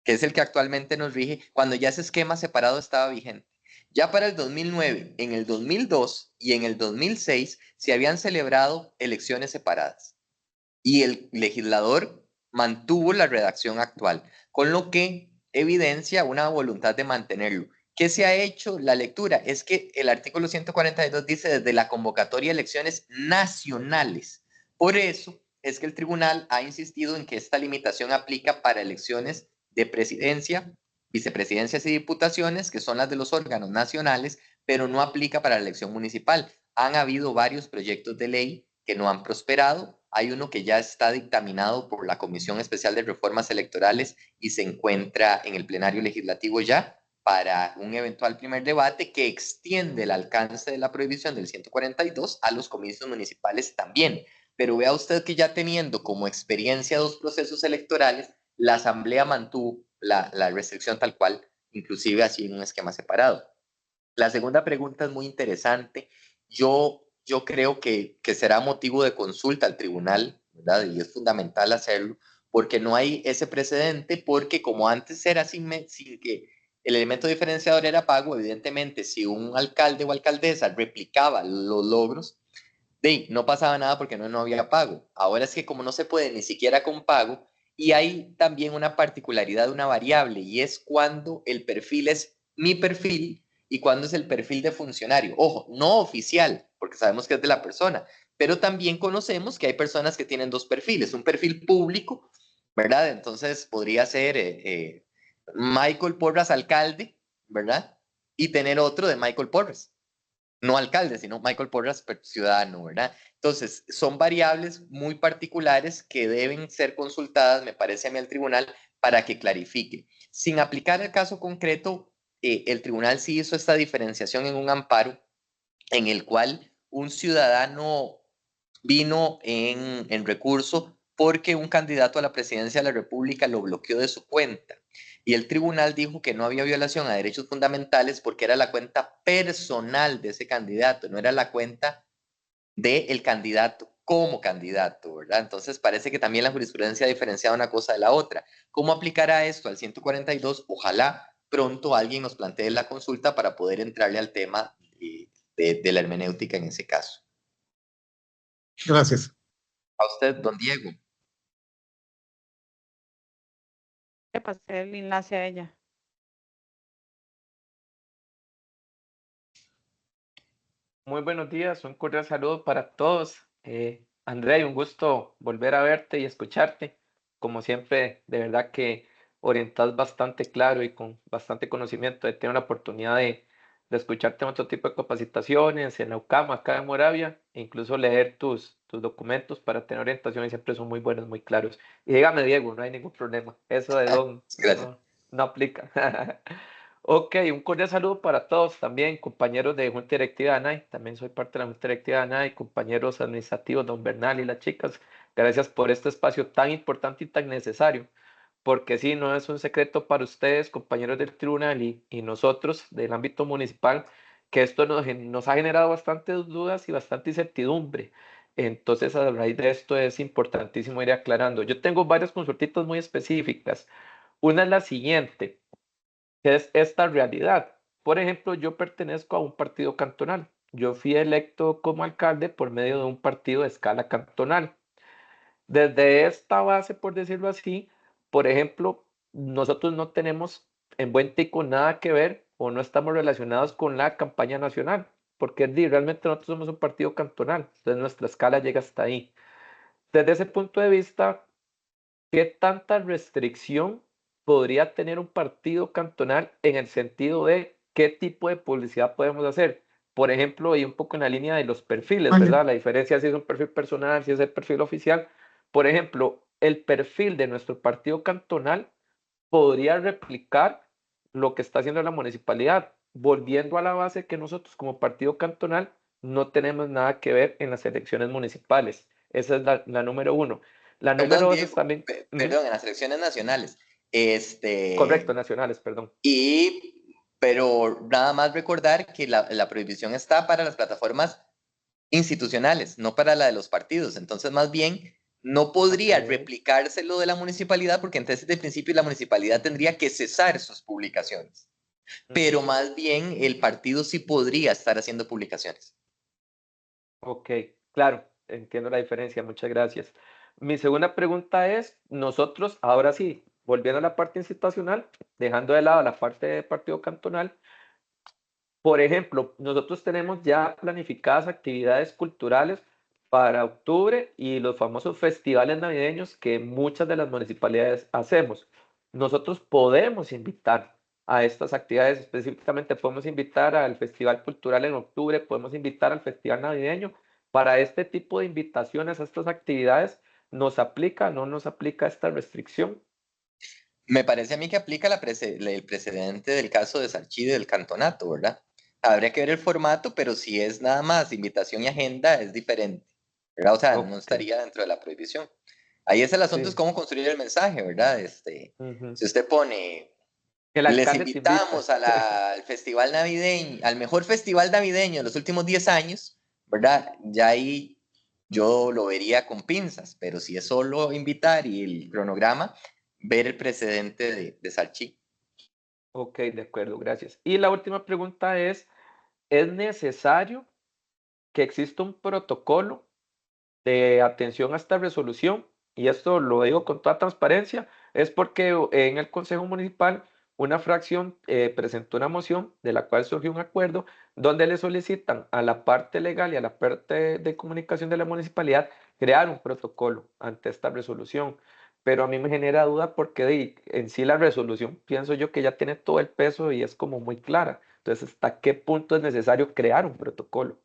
que es el que actualmente nos rige, cuando ya ese esquema separado estaba vigente. Ya para el 2009, en el 2002 y en el 2006 se habían celebrado elecciones separadas y el legislador mantuvo la redacción actual, con lo que evidencia una voluntad de mantenerlo. ¿Qué se ha hecho? La lectura es que el artículo 142 dice desde la convocatoria de elecciones nacionales. Por eso es que el tribunal ha insistido en que esta limitación aplica para elecciones de presidencia, vicepresidencias y diputaciones, que son las de los órganos nacionales, pero no aplica para la elección municipal. Han habido varios proyectos de ley que no han prosperado. Hay uno que ya está dictaminado por la Comisión Especial de Reformas Electorales y se encuentra en el plenario legislativo ya para un eventual primer debate que extiende el alcance de la prohibición del 142 a los comicios municipales también. Pero vea usted que ya teniendo como experiencia dos procesos electorales, la Asamblea mantuvo la restricción tal cual, inclusive así en un esquema separado. La segunda pregunta es muy interesante. Yo creo que será motivo de consulta al tribunal, ¿verdad? Y es fundamental hacerlo, porque no hay ese precedente, porque como antes era sin que el elemento diferenciador era pago, evidentemente, si un alcalde o alcaldesa replicaba los logros, no pasaba nada porque no había pago. Ahora es que como no se puede ni siquiera con pago, y hay también una particularidad, una variable, y es cuando el perfil es mi perfil y cuando es el perfil de funcionario. Ojo, no oficial, porque sabemos que es de la persona, pero también conocemos que hay personas que tienen dos perfiles, un perfil público, ¿verdad? Entonces podría ser Michael Porras alcalde, ¿verdad? Y tener otro de Michael Porras, no alcalde, sino Michael Porras ciudadano, ¿verdad? Entonces, son variables muy particulares que deben ser consultadas, me parece a mí, al tribunal para que clarifique. Sin aplicar el caso concreto, el tribunal sí hizo esta diferenciación en un amparo en el cual un ciudadano vino en recurso porque un candidato a la presidencia de la República lo bloqueó de su cuenta. Y el tribunal dijo que no había violación a derechos fundamentales porque era la cuenta personal de ese candidato, no era la cuenta del candidato como candidato, ¿verdad? Entonces parece que también la jurisprudencia ha diferenciado una cosa de la otra. ¿Cómo aplicará esto al 142? Ojalá pronto alguien nos plantee la consulta para poder entrarle al tema de la hermenéutica en ese caso. Gracias. A usted, don Diego. Le pasé el enlace a ella. Muy buenos días, un cordial saludo para todos. André, un gusto volver a verte y escucharte. Como siempre, de verdad que orientas bastante claro y con bastante conocimiento. He tenido la oportunidad de escucharte en otro tipo de capacitaciones, en la UCAM, acá en Moravia, e incluso leer tus documentos para tener orientación y siempre son muy buenos, muy claros. Y dígame, Diego, no hay ningún problema. Eso de don no aplica. Ok, un cordial saludo para todos también, compañeros de Junta Directiva de ANAI. También soy parte de la Junta Directiva de ANAI, compañeros administrativos, don Bernal y las chicas. Gracias por este espacio tan importante y tan necesario, porque sí, no es un secreto para ustedes, compañeros del tribunal y nosotros del ámbito municipal, que esto nos ha generado bastantes dudas y bastante incertidumbre. Entonces, a raíz de esto es importantísimo ir aclarando. Yo tengo varias consultitas muy específicas. Una es la siguiente. ¿Qué es esta realidad? Por ejemplo, yo pertenezco a un partido cantonal. Yo fui electo como alcalde por medio de un partido de escala cantonal. Desde esta base, por decirlo así, por ejemplo, nosotros no tenemos en Buen Tico nada que ver o no estamos relacionados con la campaña nacional, porque realmente nosotros somos un partido cantonal, entonces nuestra escala llega hasta ahí. Desde ese punto de vista, ¿qué tanta restricción podría tener un partido cantonal en el sentido de qué tipo de publicidad podemos hacer. Por ejemplo, y un poco en la línea de los perfiles, ¿verdad? La diferencia si es un perfil personal, si es el perfil oficial. Por ejemplo, el perfil de nuestro partido cantonal podría replicar lo que está haciendo la municipalidad, volviendo a la base que nosotros como partido cantonal no tenemos nada que ver en las elecciones municipales. Esa es la número uno. La Perdón, número dos es Diego, también, perdón, en las elecciones nacionales. correcto, nacionales, perdón. Pero nada más recordar que la prohibición está para las plataformas institucionales, no para la de los partidos. Entonces, más bien, no podría Ok. replicarse lo de la municipalidad, porque entonces, de principio, la municipalidad tendría que cesar sus publicaciones. Pero más bien, el partido sí podría estar haciendo publicaciones. Ok, claro, entiendo la diferencia, muchas gracias. Mi segunda pregunta es, nosotros, ahora sí, volviendo a la parte institucional, dejando de lado la parte de partido cantonal, por ejemplo, nosotros tenemos ya planificadas actividades culturales para octubre y los famosos festivales navideños que muchas de las municipalidades hacemos. Nosotros podemos invitar a estas actividades, específicamente podemos invitar al Festival Cultural en octubre, podemos invitar al Festival Navideño. Para este tipo de invitaciones a estas actividades, ¿nos aplica o no nos aplica esta restricción? Me parece a mí que aplica el precedente del caso de Sarchí del cantonato, ¿verdad? Habría que ver el formato, pero si es nada más invitación y agenda, es diferente, ¿verdad? O sea, no Ok, estaría dentro de la prohibición. Ahí es el asunto, es sí. cómo construir el mensaje, ¿verdad? Ujú. Si usted pone, El les alcalde te invita. invitamos al festival navideño, al mejor festival navideño de los últimos 10 años, ¿verdad? Ya ahí yo lo vería con pinzas, pero si es solo invitar y el cronograma, ver el precedente de Salchi. Ok, de acuerdo, gracias. Y la última pregunta ¿es necesario que exista un protocolo de atención a esta resolución? Y esto lo digo con toda transparencia, es porque en el Consejo Municipal una fracción presentó una moción de la cual surgió un acuerdo donde le solicitan a la parte legal y a la parte de comunicación de la municipalidad crear un protocolo ante esta resolución. Pero a mí me genera duda porque en sí la resolución pienso yo que ya tiene todo el peso y es como muy clara. Entonces, ¿hasta qué punto es necesario crear un protocolo?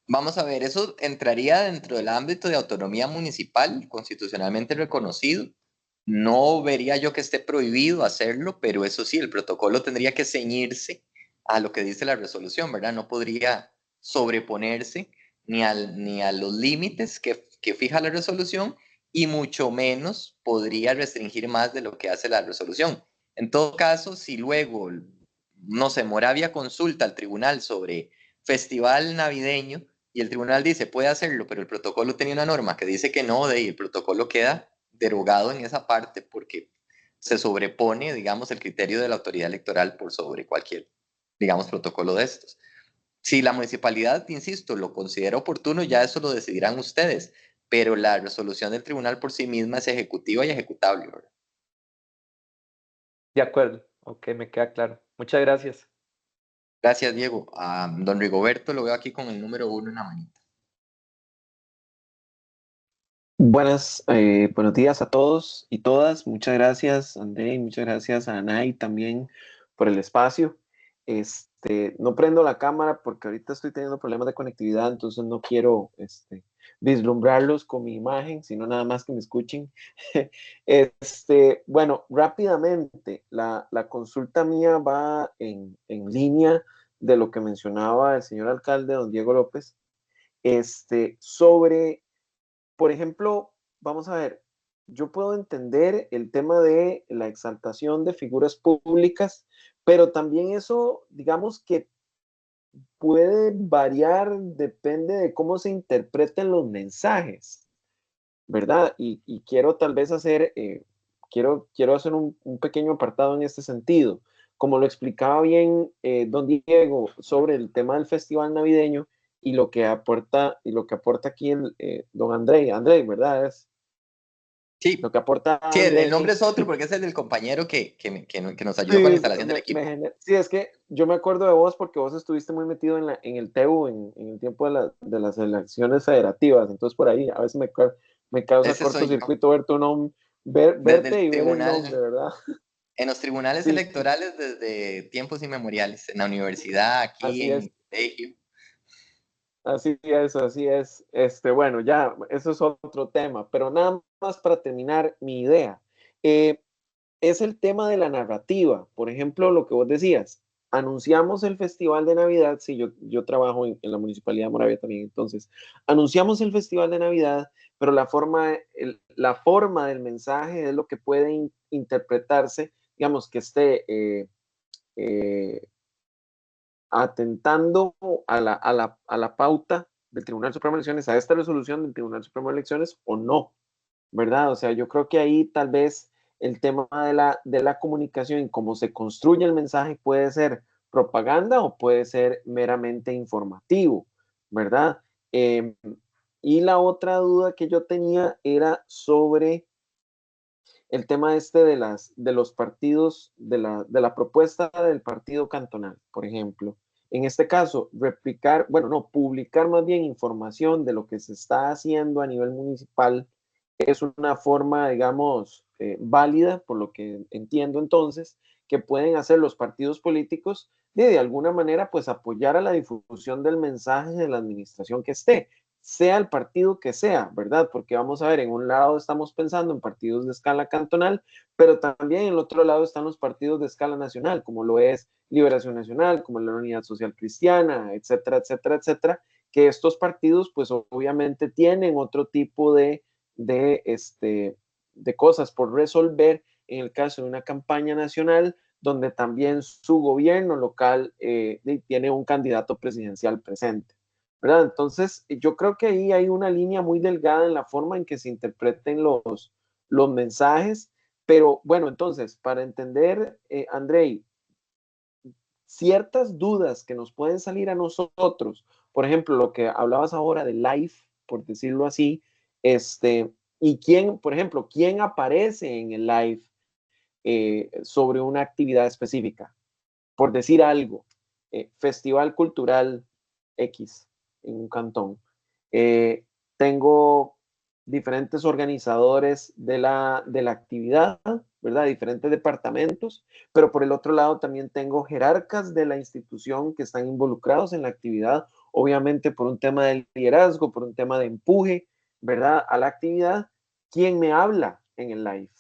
Vamos a ver, eso entraría dentro del ámbito de autonomía municipal constitucionalmente reconocido. No vería yo que esté prohibido hacerlo, pero eso sí, el protocolo tendría que ceñirse a lo que dice la resolución, ¿verdad? No podría sobreponerse ni a los límites que fija la resolución y mucho menos podría restringir más de lo que hace la resolución. En todo caso, si luego, no sé, Moravia consulta al tribunal sobre festival navideño, y el tribunal dice, puede hacerlo, pero el protocolo tenía una norma que dice que no, y el protocolo queda derogado en esa parte porque se sobrepone, digamos, el criterio de la autoridad electoral por sobre cualquier, digamos, protocolo de estos. Si la municipalidad, insisto, lo considera oportuno, ya eso lo decidirán ustedes, pero la resolución del tribunal por sí misma es ejecutiva y ejecutable, ¿verdad? De acuerdo, ok, me queda claro. Muchas gracias. Gracias, Diego. A don Rigoberto lo veo aquí con el número 1 en la manita. Buenos días a todos y todas. Muchas gracias, André, y muchas gracias a Anay también por el espacio. No prendo la cámara porque ahorita estoy teniendo problemas de conectividad, entonces no quiero vislumbrarlos con mi imagen, sino nada más que me escuchen. Bueno, rápidamente, la consulta mía va en línea de lo que mencionaba el señor alcalde, don Diego López, sobre por ejemplo, vamos a ver, yo puedo entender el tema de la exaltación de figuras públicas, pero también eso, digamos que puede variar, depende de cómo se interpreten los mensajes, ¿verdad? Y quiero tal vez hacer, quiero hacer un pequeño apartado en este sentido. Como lo explicaba bien don Diego sobre el tema del festival navideño y lo que aporta aquí don André, ¿verdad? Es lo Sí, que aporta sí, el nombre André. es otro porque es el del compañero que nos ayudó con la Sí, instalación del equipo. sí, es que yo me acuerdo de vos porque vos estuviste muy metido en el TEU en el tiempo de las elecciones federativas, entonces por ahí a veces me causa Ese soy yo. cortocircuito ver Desde verte el y ver el nombre, tribunal, ¿verdad? en los tribunales Sí, electorales desde tiempos inmemoriales, en la universidad, aquí así en es. el colegio. Así es, así es. Bueno, ya, eso es otro tema, pero nada más para terminar mi idea. Eh, es el tema de la narrativa. Por ejemplo, lo que vos decías, anunciamos el Festival de Navidad, sí, yo trabajo en la Municipalidad de Moravia también, entonces, anunciamos el Festival de Navidad, pero la forma del mensaje es lo que puede interpretarse, digamos, que esté eh, atentando a la pauta del Tribunal Supremo de Elecciones, a esta resolución del Tribunal Supremo de Elecciones o no, ¿verdad? O sea, yo creo que ahí tal vez el tema de la comunicación y cómo se construye el mensaje puede ser propaganda o puede ser meramente informativo, ¿verdad? Eh, y la otra duda que yo tenía era sobre el tema de los partidos, de la propuesta del partido cantonal, por ejemplo. En este caso, replicar, bueno, no, publicar más bien información de lo que se está haciendo a nivel municipal es una forma, digamos, válida, por lo que entiendo entonces, que pueden hacer los partidos políticos de alguna manera, pues apoyar a la difusión del mensaje de la administración que esté, sea el partido que sea, ¿verdad? Porque vamos a ver, en un lado estamos pensando en partidos de escala cantonal, pero también en el otro lado están los partidos de escala nacional, como lo es Liberación Nacional, como la Unidad Social Cristiana, etcétera, etcétera, etcétera, que estos partidos pues obviamente tienen otro tipo de, de cosas por resolver en el caso de una campaña nacional donde también su gobierno local tiene un candidato presidencial presente. ¿Verdad? Entonces, yo creo que ahí hay una línea muy delgada en la forma en que se interpreten los mensajes, pero bueno, entonces, para entender, Andrei, ciertas dudas que nos pueden salir a nosotros, por ejemplo, lo que hablabas ahora de live, por decirlo así, y quién, por ejemplo, quién aparece en el live sobre una actividad específica, por decir algo, Festival Cultural X en un cantón. Tengo diferentes organizadores de la actividad, ¿verdad? Diferentes departamentos, pero por el otro lado también tengo jerarcas de la institución que están involucrados en la actividad, obviamente por un tema de liderazgo, por un tema de empuje, ¿verdad? A la actividad. ¿Quién me habla en el live?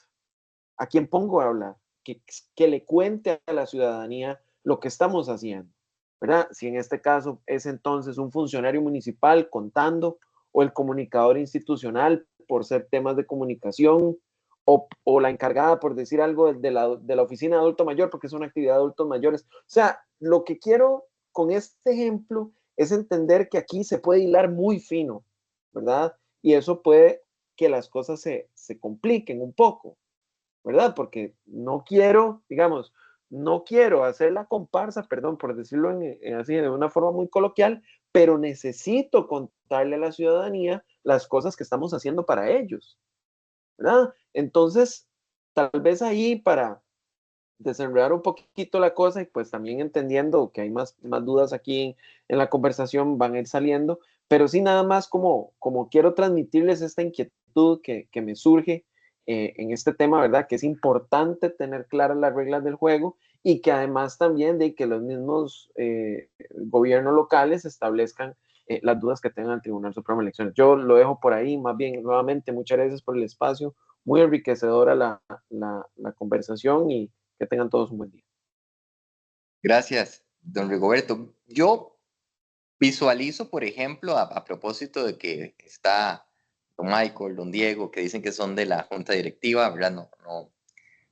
¿A quién pongo a hablar? Que le cuente a la ciudadanía lo que estamos haciendo, ¿verdad? Si en este caso es entonces un funcionario municipal contando o el comunicador institucional por ser temas de comunicación o la encargada por decir algo de la oficina de adulto mayor porque es una actividad de adultos mayores. O sea, lo que quiero con este ejemplo es entender que aquí se puede hilar muy fino, ¿verdad? Y eso puede que las cosas se compliquen un poco, ¿verdad? Porque no quiero, digamos, no quiero hacer la comparsa, perdón, por decirlo así de una forma muy coloquial, pero necesito contarle a la ciudadanía las cosas que estamos haciendo para ellos, ¿verdad? Entonces, tal vez ahí para desenredar un poquito la cosa y pues también entendiendo que hay más dudas aquí en la conversación van a ir saliendo, pero sí nada más como quiero transmitirles esta inquietud que me surge en este tema, ¿verdad? Que es importante tener claras las reglas del juego y que además también de que los mismos gobiernos locales establezcan las dudas que tengan el Tribunal Supremo de Elecciones. Yo lo dejo por ahí, más bien nuevamente muchas gracias por el espacio, muy enriquecedora la conversación y que tengan todos un buen día. Gracias, don Rigoberto. Yo visualizo, por ejemplo, a propósito de que está don Michael, don Diego, que dicen que son de la junta directiva, ¿verdad?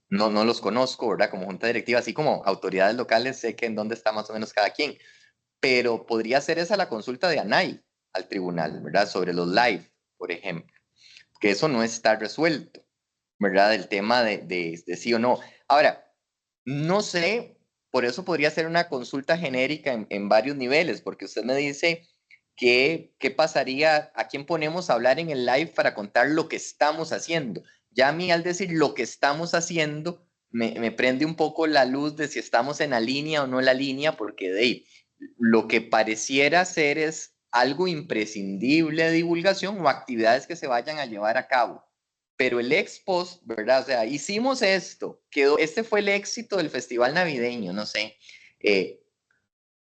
No los conozco, ¿verdad? Como junta directiva, así como autoridades locales, sé que en dónde está más o menos cada quien, pero podría ser esa la consulta de ANAI al tribunal, ¿verdad? Sobre los live, por ejemplo, que eso no está resuelto, ¿verdad? El tema de sí o no. Ahora, no sé, por eso podría ser una consulta genérica en varios niveles, porque usted me dice que qué pasaría, a quién ponemos a hablar en el live para contar lo que estamos haciendo. Ya a mí al decir lo que estamos haciendo, me prende un poco la luz de si estamos en la línea o no en la línea, porque lo que pareciera ser es algo imprescindible de divulgación o actividades que se vayan a llevar a cabo. pero el ex post, ¿verdad? O sea, hicimos esto, quedó, este fue el éxito del festival navideño, no sé.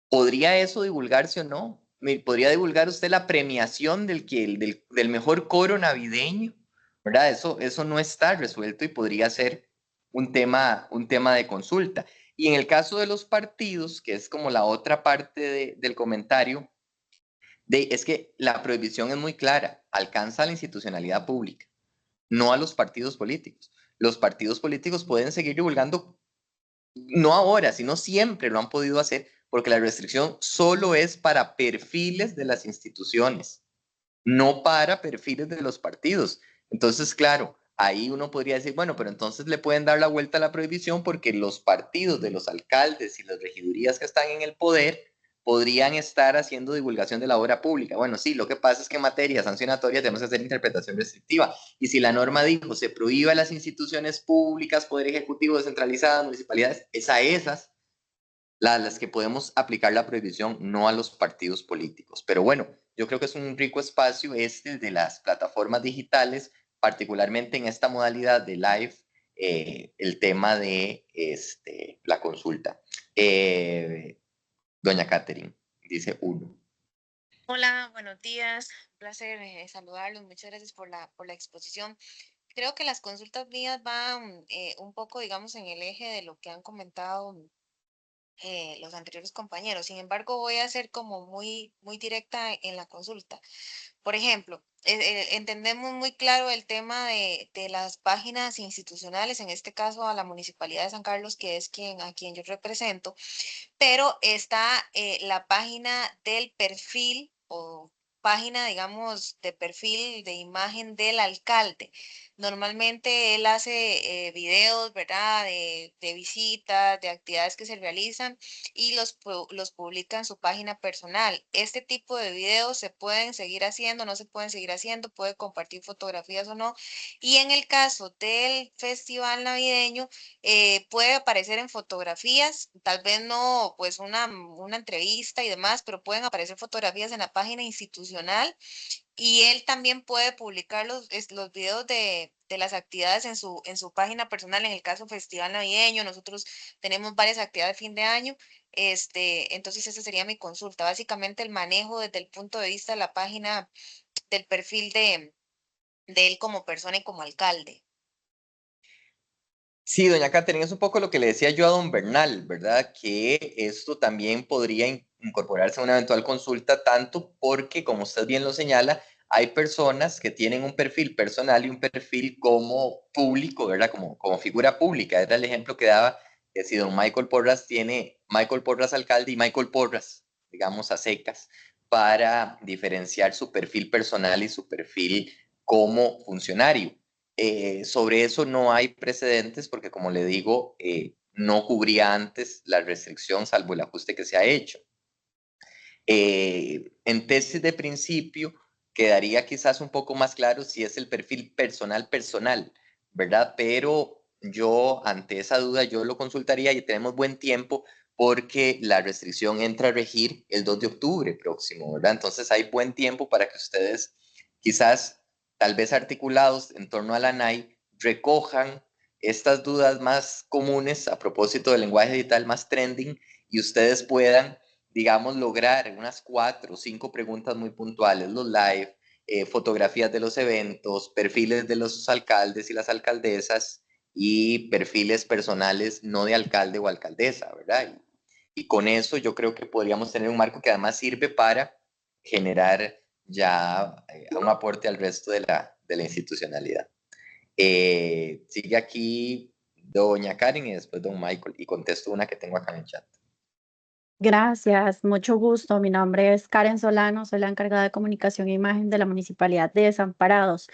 ¿Podría eso divulgarse o no? ¿Podría divulgar usted la premiación del mejor coro navideño? ¿Verdad? Eso no está resuelto y podría ser un tema de consulta. Y en el caso de los partidos, que es como la otra parte del comentario, es que la prohibición es muy clara, alcanza a la institucionalidad pública, no a los partidos políticos. Los partidos políticos pueden seguir divulgando, no ahora, sino siempre lo han podido hacer, porque la restricción solo es para perfiles de las instituciones, no para perfiles de los partidos. Entonces, claro, ahí uno podría decir, bueno, pero entonces le pueden dar la vuelta a la prohibición porque los partidos de los alcaldes y las regidurías que están en el poder podrían estar haciendo divulgación de la obra pública. Bueno, sí, lo que pasa es que en materia sancionatoria tenemos que hacer interpretación restrictiva. Y si la norma dijo se prohíbe a las instituciones públicas, poder ejecutivo descentralizado, municipalidades, es a esas las que podemos aplicar la prohibición, no a los partidos políticos. Pero bueno, yo creo que es un rico espacio este de las plataformas digitales, particularmente en esta modalidad de live, el tema de la consulta. Doña Catherine, dice uno. Hola, buenos días. Un placer saludarlos. Muchas gracias por la exposición. Creo que las consultas mías van un poco, digamos, en el eje de lo que han comentado los anteriores compañeros. Sin embargo, voy a ser como muy directa en la consulta. Por ejemplo, entendemos muy claro el tema de las páginas institucionales, en este caso a la Municipalidad de San Carlos, que es a quien yo represento, pero está la página del perfil o página, digamos, de perfil de imagen del alcalde. Normalmente él hace videos, ¿verdad? De visitas, de actividades que se realizan y los publica en su página personal. Este tipo de videos se pueden seguir haciendo, no se pueden seguir haciendo, puede compartir fotografías o no. Y en el caso del festival navideño, puede aparecer en fotografías, tal vez no pues una entrevista y demás, pero pueden aparecer fotografías en la página institucional y él también puede publicar los videos de las actividades en su página personal. En el caso Festival Navideño, nosotros tenemos varias actividades de fin de año, entonces esa sería mi consulta, básicamente el manejo desde el punto de vista de la página del perfil de él como persona y como alcalde. Sí, doña Catherine, es un poco lo que le decía yo a don Bernal, ¿verdad? Que esto también podría incorporarse a una eventual consulta, tanto porque, como usted bien lo señala, hay personas que tienen un perfil personal y un perfil como público, ¿verdad? Como figura pública. Era el ejemplo que daba, que si don Michael Porras tiene Michael Porras alcalde y Michael Porras, digamos, a secas, para diferenciar su perfil personal y su perfil como funcionario. Sobre eso no hay precedentes porque, como le digo, no cubría antes la restricción salvo el ajuste que se ha hecho. En tesis de principio quedaría quizás un poco más claro si es el perfil personal, ¿verdad? Pero yo ante esa duda yo lo consultaría y tenemos buen tiempo porque la restricción entra a regir el 2 de octubre próximo, ¿verdad? Entonces hay buen tiempo para que ustedes quizás tal vez articulados en torno a la NAI, recojan estas dudas más comunes a propósito del lenguaje digital más trending y ustedes puedan, digamos, lograr unas 4 o 5 preguntas muy puntuales, los live, fotografías de los eventos, perfiles de los alcaldes y las alcaldesas y perfiles personales no de alcalde o alcaldesa, ¿verdad? Y con eso yo creo que podríamos tener un marco que además sirve para generar ya un aporte al resto de la institucionalidad. Sigue aquí doña Karen y después don Michael y contesto una que tengo acá en el chat. Gracias, mucho gusto. Mi nombre es Karen Solano, soy la encargada de comunicación e imagen de la Municipalidad de Desamparados.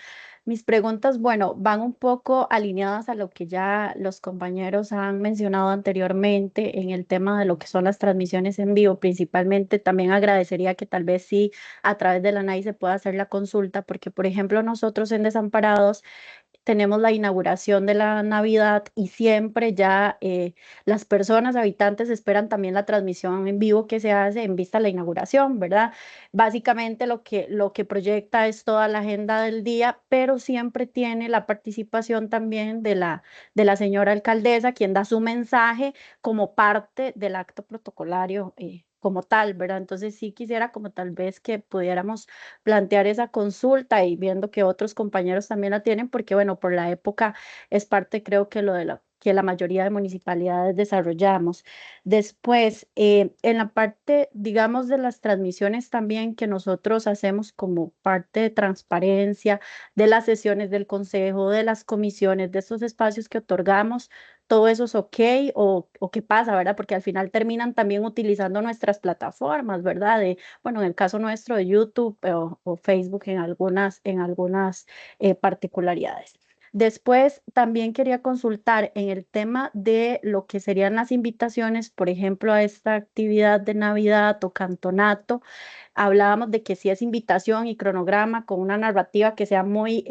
Mis preguntas, bueno, van un poco alineadas a lo que ya los compañeros han mencionado anteriormente en el tema de lo que son las transmisiones en vivo. Principalmente también agradecería que tal vez sí a través de la NAI se pueda hacer la consulta, porque por ejemplo nosotros en Desamparados tenemos la inauguración de la Navidad y siempre ya las personas habitantes esperan también la transmisión en vivo que se hace en vista de la inauguración, ¿verdad? Básicamente lo que proyecta es toda la agenda del día, pero siempre tiene la participación también de la señora alcaldesa, quien da su mensaje como parte del acto protocolario. Como tal, ¿verdad? Entonces sí quisiera como tal vez que pudiéramos plantear esa consulta y viendo que otros compañeros también la tienen, porque bueno, por la época es parte, creo que lo de que la mayoría de municipalidades desarrollamos. Después, en la parte, digamos, de las transmisiones también que nosotros hacemos como parte de transparencia, de las sesiones del consejo, de las comisiones, de esos espacios que otorgamos, todo eso es ok o qué pasa, ¿verdad? Porque al final terminan también utilizando nuestras plataformas, ¿verdad? Bueno, en el caso nuestro de YouTube o Facebook en algunas particularidades. Después también quería consultar en el tema de lo que serían las invitaciones, por ejemplo, a esta actividad de Navidad o cantonato. Hablábamos de que si es invitación y cronograma con una narrativa que sea muy,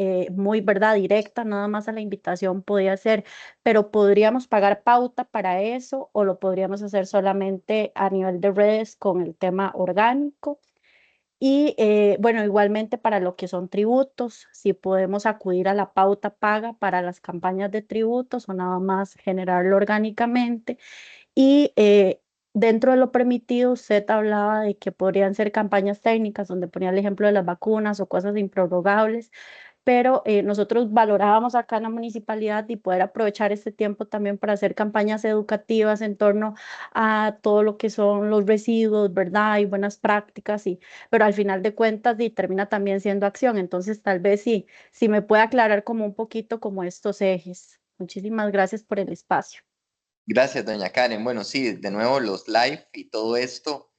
¿verdad? Directa, nada más a la invitación podía ser, pero podríamos pagar pauta para eso o lo podríamos hacer solamente a nivel de redes con el tema orgánico. Y bueno, igualmente para lo que son tributos, si podemos acudir a la pauta paga para las campañas de tributos o nada más generarlo orgánicamente. Y dentro de lo permitido, usted hablaba de que podrían ser campañas técnicas, donde ponía el ejemplo de las vacunas o cosas improrrogables, pero nosotros valorábamos acá en la municipalidad y poder aprovechar este tiempo también para hacer campañas educativas en torno a todo lo que son los residuos, ¿verdad? Y buenas prácticas, pero al final de cuentas y termina también siendo acción. Entonces, tal vez sí, si me puede aclarar como un poquito como estos ejes. Muchísimas gracias por el espacio. Gracias, doña Karen. Bueno, sí, de nuevo los live y todo esto,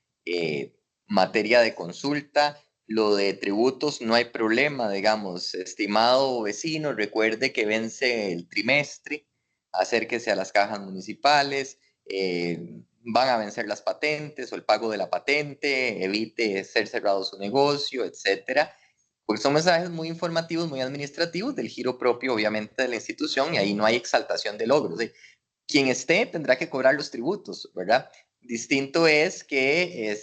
materia de consulta, lo de tributos, no hay problema, digamos, estimado vecino, recuerde que vence el trimestre, acérquese a las cajas municipales, van a vencer las patentes o el pago de la patente, evite ser cerrado su negocio, etcétera. Porque son mensajes muy informativos, muy administrativos, del giro propio, obviamente, de la institución, y ahí no hay exaltación de logros. Quien esté tendrá que cobrar los tributos, ¿verdad? Distinto es que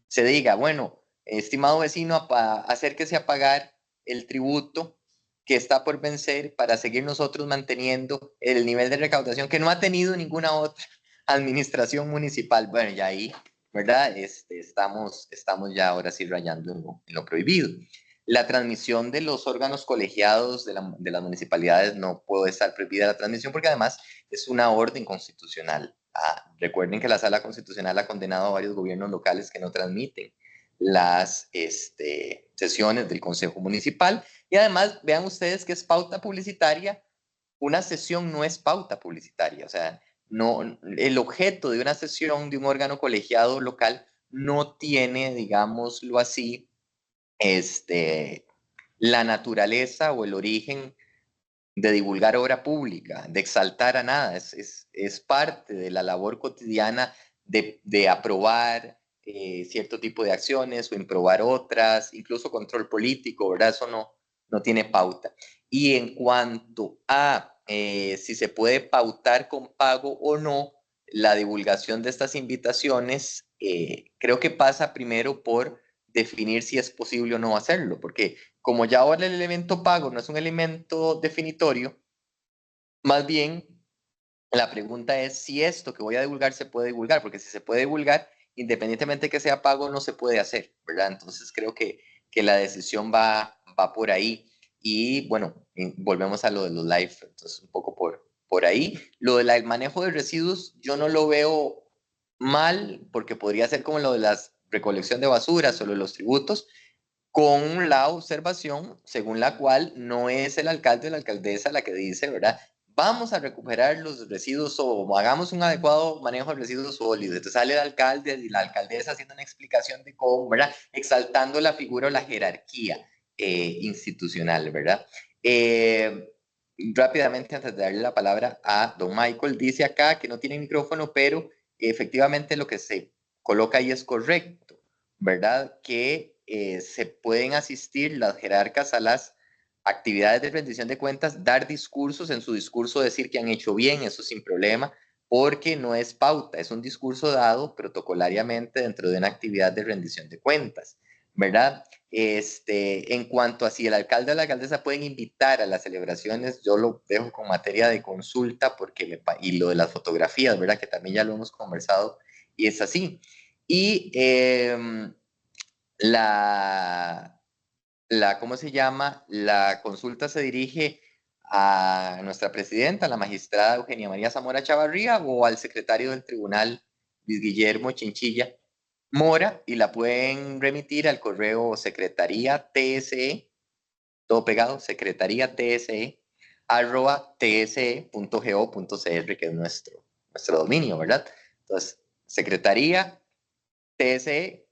se diga, bueno, estimado vecino, acérquese a pagar el tributo que está por vencer para seguir nosotros manteniendo el nivel de recaudación que no ha tenido ninguna otra administración municipal. Bueno, ya ahí, ¿verdad? Estamos ya ahora sí rayando en lo prohibido. La transmisión de los órganos colegiados de las municipalidades no puede estar prohibida la transmisión porque además es una orden constitucional. Recuerden que la Sala Constitucional ha condenado a varios gobiernos locales que no transmiten las sesiones del Consejo Municipal y además vean ustedes que es pauta publicitaria. Una sesión no es pauta publicitaria, o sea, no, el objeto de una sesión de un órgano colegiado local no tiene, digámoslo así, la naturaleza o el origen de divulgar obra pública, de exaltar a nada, es parte de la labor cotidiana de aprobar cierto tipo de acciones o improbar otras, incluso control político, ¿verdad? Eso no tiene pauta. Y en cuanto a si se puede pautar con pago o no la divulgación de estas invitaciones, creo que pasa primero por definir si es posible o no hacerlo, porque como ya ahora el elemento pago no es un elemento definitorio, más bien la pregunta es si esto que voy a divulgar se puede divulgar, porque si se puede divulgar, independientemente de que sea pago, no se puede hacer, ¿verdad? Entonces creo que la decisión va por ahí. Y bueno, volvemos a lo de los live, entonces un poco por ahí. Lo del manejo de residuos, yo no lo veo mal, porque podría ser como lo de la recolección de basura, solo los tributos, con la observación según la cual no es el alcalde o la alcaldesa la que dice, ¿verdad? Vamos a recuperar los residuos o hagamos un adecuado manejo de residuos sólidos. Entonces sale el alcalde y la alcaldesa haciendo una explicación de cómo, ¿verdad? Exaltando la figura o la jerarquía institucional, ¿verdad? Rápidamente, antes de darle la palabra a don Michael, dice acá que no tiene micrófono, pero efectivamente lo que se coloca ahí es correcto, ¿verdad? Que se pueden asistir las jerarcas a las actividades de rendición de cuentas, dar discursos, en su discurso decir que han hecho bien, eso sin problema, porque no es pauta, es un discurso dado protocolariamente dentro de una actividad de rendición de cuentas, ¿verdad? En cuanto a si el alcalde o la alcaldesa pueden invitar a las celebraciones, yo lo dejo con materia de consulta y lo de las fotografías, ¿verdad? Que también ya lo hemos conversado y es así. Y ¿cómo se llama? La consulta se dirige a nuestra presidenta, la magistrada Eugenia María Zamora Chavarría, o al secretario del tribunal, Luis Guillermo Chinchilla Mora, y la pueden remitir al correo secretaría tse, todo pegado, secretaría tse, @tse.go.cr, que es nuestro dominio, ¿verdad? Entonces, secretaría tse@tse.go.cr.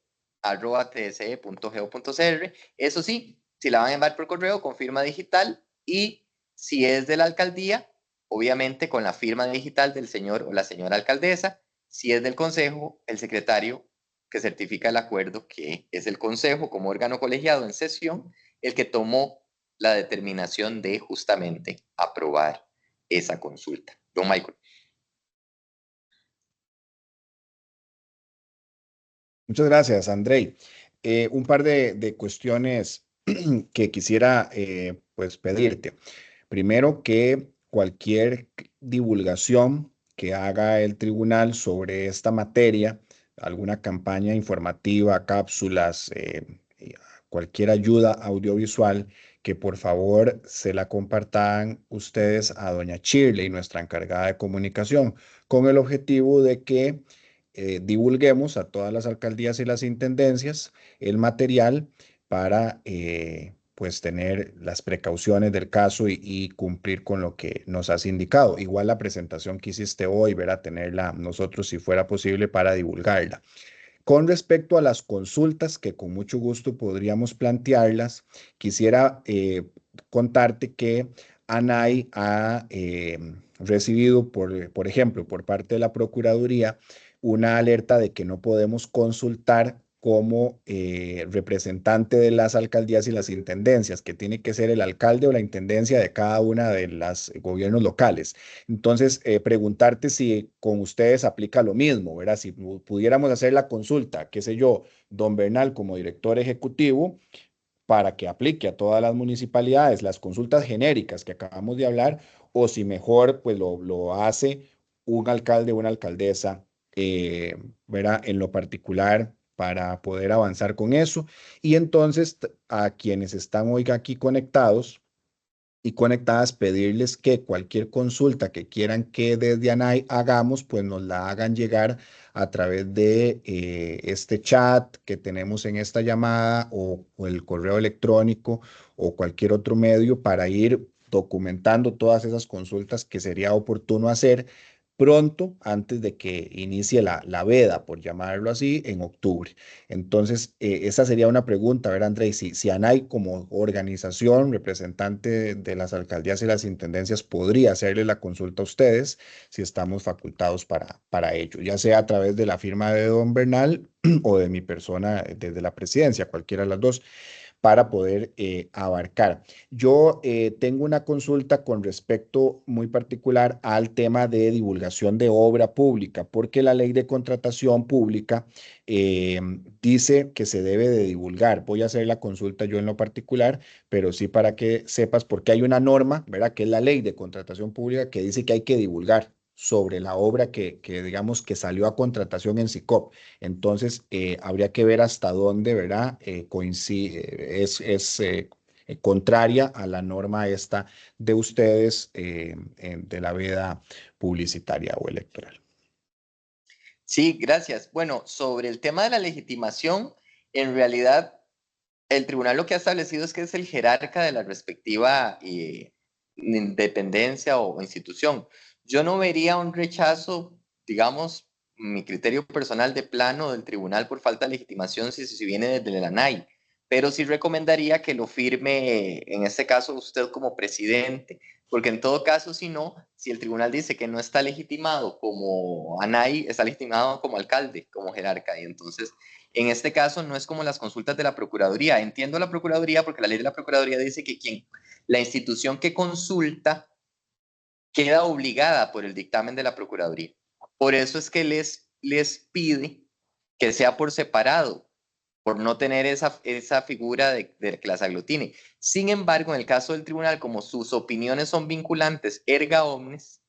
Eso sí, si la van a enviar por correo, con firma digital, y si es de la alcaldía, obviamente con la firma digital del señor o la señora alcaldesa. Si es del consejo, el secretario que certifica el acuerdo, que es el consejo como órgano colegiado en sesión, el que tomó la determinación de justamente aprobar esa consulta. Don Michael. Muchas gracias, Andrei. Un par de cuestiones que quisiera pues pedirte. Primero, que cualquier divulgación que haga el tribunal sobre esta materia, alguna campaña informativa, cápsulas, cualquier ayuda audiovisual, que por favor se la compartan ustedes a doña Shirley, nuestra encargada de comunicación, con el objetivo de que divulguemos a todas las alcaldías y las intendencias el material para pues tener las precauciones del caso y cumplir con lo que nos has indicado. Igual la presentación que hiciste hoy, verá, tenerla nosotros si fuera posible para divulgarla. Con respecto a las consultas, que con mucho gusto podríamos plantearlas, quisiera contarte que ANAI ha recibido, por ejemplo, por parte de la Procuraduría, una alerta de que no podemos consultar como representante de las alcaldías y las intendencias, que tiene que ser el alcalde o la intendencia de cada una de las gobiernos locales. Entonces, preguntarte si con ustedes aplica lo mismo, ¿verdad? Si pudiéramos hacer la consulta, qué sé yo, don Bernal como director ejecutivo, para que aplique a todas las municipalidades las consultas genéricas que acabamos de hablar, o si mejor pues lo hace un alcalde o una alcaldesa, ¿verdad? En lo particular para poder avanzar con eso. Y entonces a quienes están hoy aquí conectados y conectadas, pedirles que cualquier consulta que quieran que desde ANAI hagamos, pues nos la hagan llegar a través de este chat que tenemos en esta llamada, o el correo electrónico o cualquier otro medio, para ir documentando todas esas consultas que sería oportuno hacer pronto, antes de que inicie la veda, por llamarlo así, en octubre. Entonces, esa sería una pregunta, ¿verdad, Andrei? Si ANAI como organización, representante de las alcaldías y las intendencias, podría hacerle la consulta a ustedes, si estamos facultados para ello, ya sea a través de la firma de don Bernal o de mi persona desde la presidencia, cualquiera de las dos, para poder abarcar. Yo tengo una consulta con respecto muy particular al tema de divulgación de obra pública, porque la ley de contratación pública dice que se debe de divulgar. Voy a hacer la consulta yo en lo particular, pero sí para que sepas, porque hay una norma, ¿verdad? Que es la ley de contratación pública, que dice que hay que divulgar sobre la obra que digamos que salió a contratación en SICOP. Entonces, habría que ver hasta dónde, ¿verdad? Coincide, es contraria a la norma esta de ustedes, de la veda publicitaria o electoral. Sí, gracias. Bueno, sobre el tema de la legitimación, en realidad el tribunal lo que ha establecido es que es el jerarca de la respectiva dependencia o institución. Yo no vería un rechazo, digamos, mi criterio personal de plano del tribunal por falta de legitimación si viene desde la ANAI, pero sí recomendaría que lo firme, en este caso usted como presidente, porque en todo caso, si no, si el tribunal dice que no está legitimado como ANAI, está legitimado como alcalde, como jerarca, y entonces, en este caso, no es como las consultas de la Procuraduría. Entiendo la Procuraduría porque la ley de la Procuraduría dice que la institución que consulta queda obligada por el dictamen de la Procuraduría. Por eso es que les pide que sea por separado, por no tener esa figura de que las aglutine. Sin embargo, en el caso del tribunal, como sus opiniones son vinculantes erga omnes,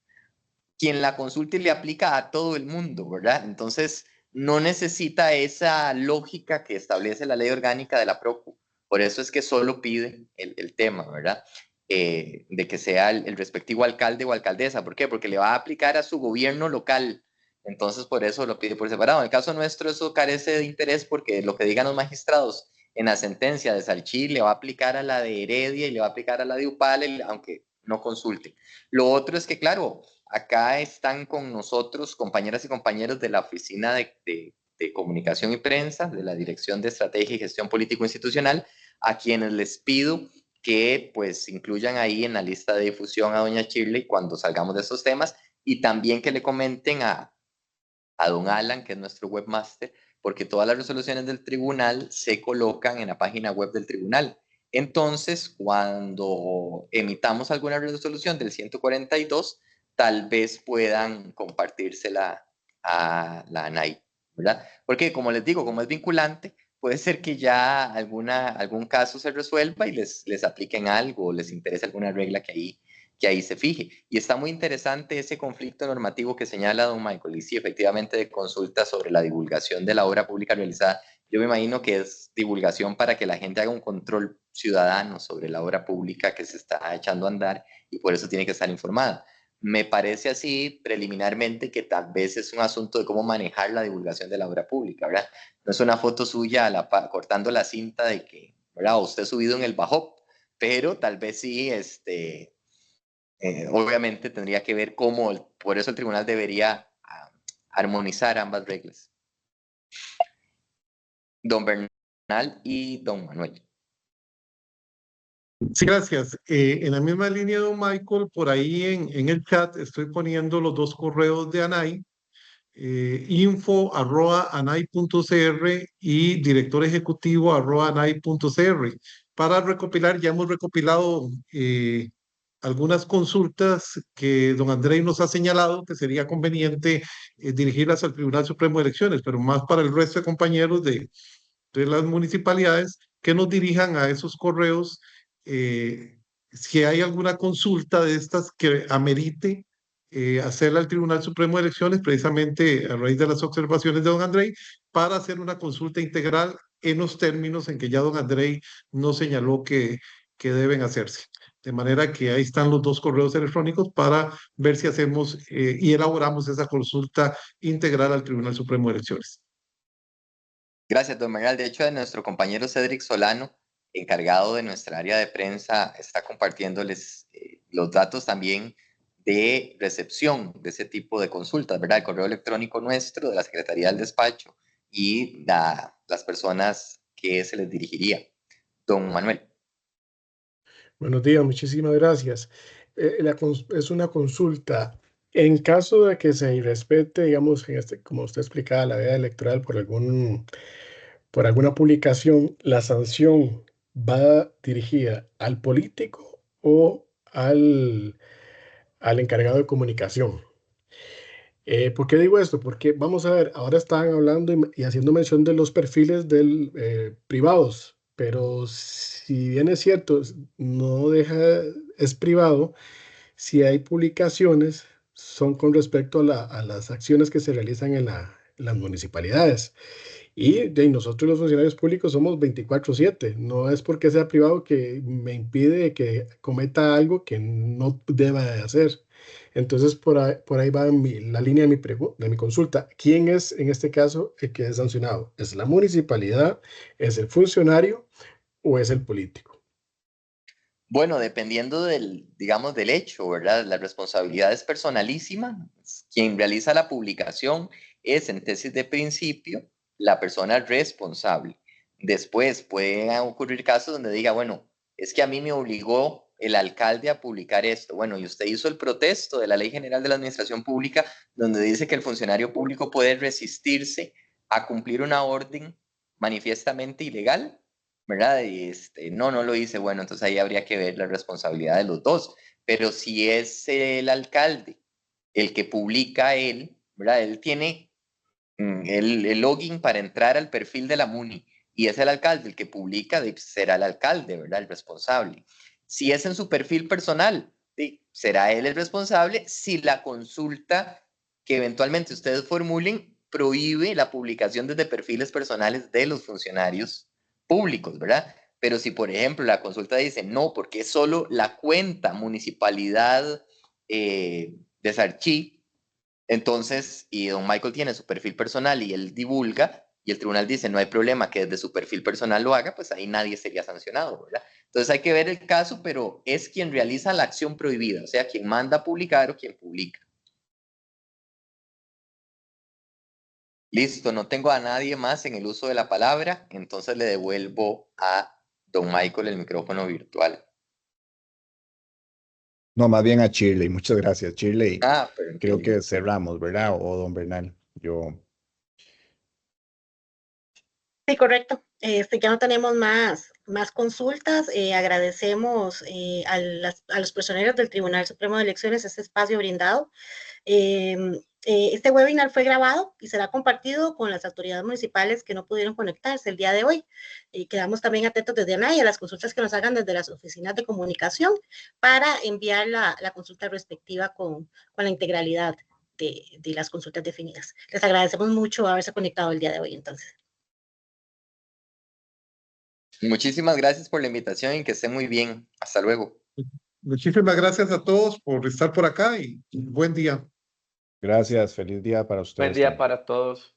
quien la consulta y le aplica a todo el mundo, ¿verdad? Entonces, no necesita esa lógica que establece la ley orgánica de la Procu. Por eso es que solo pide el tema, ¿verdad? De que sea el respectivo alcalde o alcaldesa. ¿Por qué? Porque le va a aplicar a su gobierno local. Entonces, por eso lo pide por separado. En el caso nuestro, eso carece de interés porque lo que digan los magistrados en la sentencia de Salchí le va a aplicar a la de Heredia y le va a aplicar a la de Upala, aunque no consulte. Lo otro es que, claro, acá están con nosotros compañeras y compañeros de la Oficina de Comunicación y Prensa, de la Dirección de Estrategia y Gestión Político-Institucional, a quienes les pido que pues incluyan ahí en la lista de difusión a doña Shirley cuando salgamos de estos temas, y también que le comenten a don Alan, que es nuestro webmaster, porque todas las resoluciones del tribunal se colocan en la página web del tribunal. Entonces, cuando emitamos alguna resolución del 142, tal vez puedan compartírsela a la ANAI, ¿verdad? Porque como les digo, como es vinculante, puede ser que ya algún caso se resuelva y les apliquen algo, o les interese alguna regla que ahí se fije. Y está muy interesante ese conflicto normativo que señala don Michael, y sí, efectivamente, de consulta sobre la divulgación de la obra pública realizada. Yo me imagino que es divulgación para que la gente haga un control ciudadano sobre la obra pública que se está echando a andar, y por eso tiene que estar informada. Me parece así preliminarmente que tal vez es un asunto de cómo manejar la divulgación de la obra pública, ¿verdad? No es una foto suya cortando la cinta de que, ¿verdad? Usted subido en el Bajop, pero tal vez sí, obviamente tendría que ver cómo, por eso el tribunal debería armonizar ambas reglas. Don Bernal y don Manuel. Sí, gracias. En la misma línea de don Michael, por ahí en el chat estoy poniendo los dos correos de ANAI, info@anai.cr y director ejecutivo @anai.cr, para recopilar. Ya hemos recopilado algunas consultas que don Andrei nos ha señalado que sería conveniente dirigirlas al Tribunal Supremo de Elecciones, pero más para el resto de compañeros de las municipalidades que nos dirijan a esos correos si hay alguna consulta de estas que amerite hacerla al Tribunal Supremo de Elecciones, precisamente a raíz de las observaciones de don Andrei, para hacer una consulta integral en los términos en que ya don Andrei nos señaló que deben hacerse. De manera que ahí están los dos correos electrónicos para ver si hacemos y elaboramos esa consulta integral al Tribunal Supremo de Elecciones. Gracias, don Manuel. De hecho, nuestro compañero Cedric Solano, encargado de nuestra área de prensa, está compartiéndoles los datos también de recepción de ese tipo de consultas, ¿verdad? El correo electrónico nuestro, de la Secretaría del Despacho, y las personas que se les dirigiría. Don Manuel. Buenos días, muchísimas gracias. Es una consulta. En caso de que se irrespete, digamos, como usted explicaba, la veda electoral por alguna publicación, ¿la sanción va dirigida al político o al encargado de comunicación? ¿Por qué digo esto? Porque vamos a ver, ahora están hablando y haciendo mención de los perfiles privados, pero si bien es cierto, no deja, es privado, si hay publicaciones, son con respecto a las acciones que se realizan en las municipalidades. Y nosotros los funcionarios públicos somos 24/7. No es porque sea privado que me impide que cometa algo que no deba de hacer. Entonces, por ahí va la línea de mi consulta. ¿Quién es, en este caso, el que es sancionado? ¿Es la municipalidad? ¿Es el funcionario? ¿O es el político? Bueno, dependiendo digamos, del hecho, ¿verdad? La responsabilidad es personalísima. Quien realiza la publicación es, en tesis de principio, la persona responsable. Después pueden ocurrir casos donde diga, bueno, es que a mí me obligó el alcalde a publicar esto? Bueno, y usted hizo el protesto de la Ley General de la Administración Pública, donde dice que el funcionario público puede resistirse a cumplir una orden manifiestamente ilegal, ¿verdad? Y no lo hice. Bueno, entonces ahí habría que ver la responsabilidad de los dos. Pero si es el alcalde el que publica él, ¿verdad? Él tiene el login para entrar al perfil de la MUNI y es el alcalde el que publica, será el alcalde, ¿verdad? El responsable. Si es en su perfil personal, ¿sí? Será él el responsable si la consulta que eventualmente ustedes formulen prohíbe la publicación desde perfiles personales de los funcionarios públicos, ¿verdad? Pero si, por ejemplo, la consulta dice no, porque es solo la cuenta municipalidad de Sarchí, entonces, y don Michael tiene su perfil personal y él divulga, y el tribunal dice no hay problema que desde su perfil personal lo haga, pues ahí nadie sería sancionado, ¿verdad? Entonces hay que ver el caso, pero es quien realiza la acción prohibida, o sea, quien manda a publicar o quien publica. Listo, no tengo a nadie más en el uso de la palabra, entonces le devuelvo a don Michael el micrófono virtual. No, más bien a Shirley. Muchas gracias, Shirley. Pero Creo que cerramos, ¿verdad? O don Bernal. Sí, correcto. Ya no tenemos más consultas. Agradecemos a los personeros del Tribunal Supremo de Elecciones este espacio brindado. Este webinar fue grabado y será compartido con las autoridades municipales que no pudieron conectarse el día de hoy. Quedamos también atentos desde ANAI a las consultas que nos hagan desde las oficinas de comunicación para enviar la consulta respectiva con la integralidad de las consultas definidas. Les agradecemos mucho haberse conectado el día de hoy, entonces. Muchísimas gracias por la invitación y que esté muy bien. Hasta luego. Muchísimas gracias a todos por estar por acá y buen día. Gracias, feliz día para ustedes. Buen día para todos.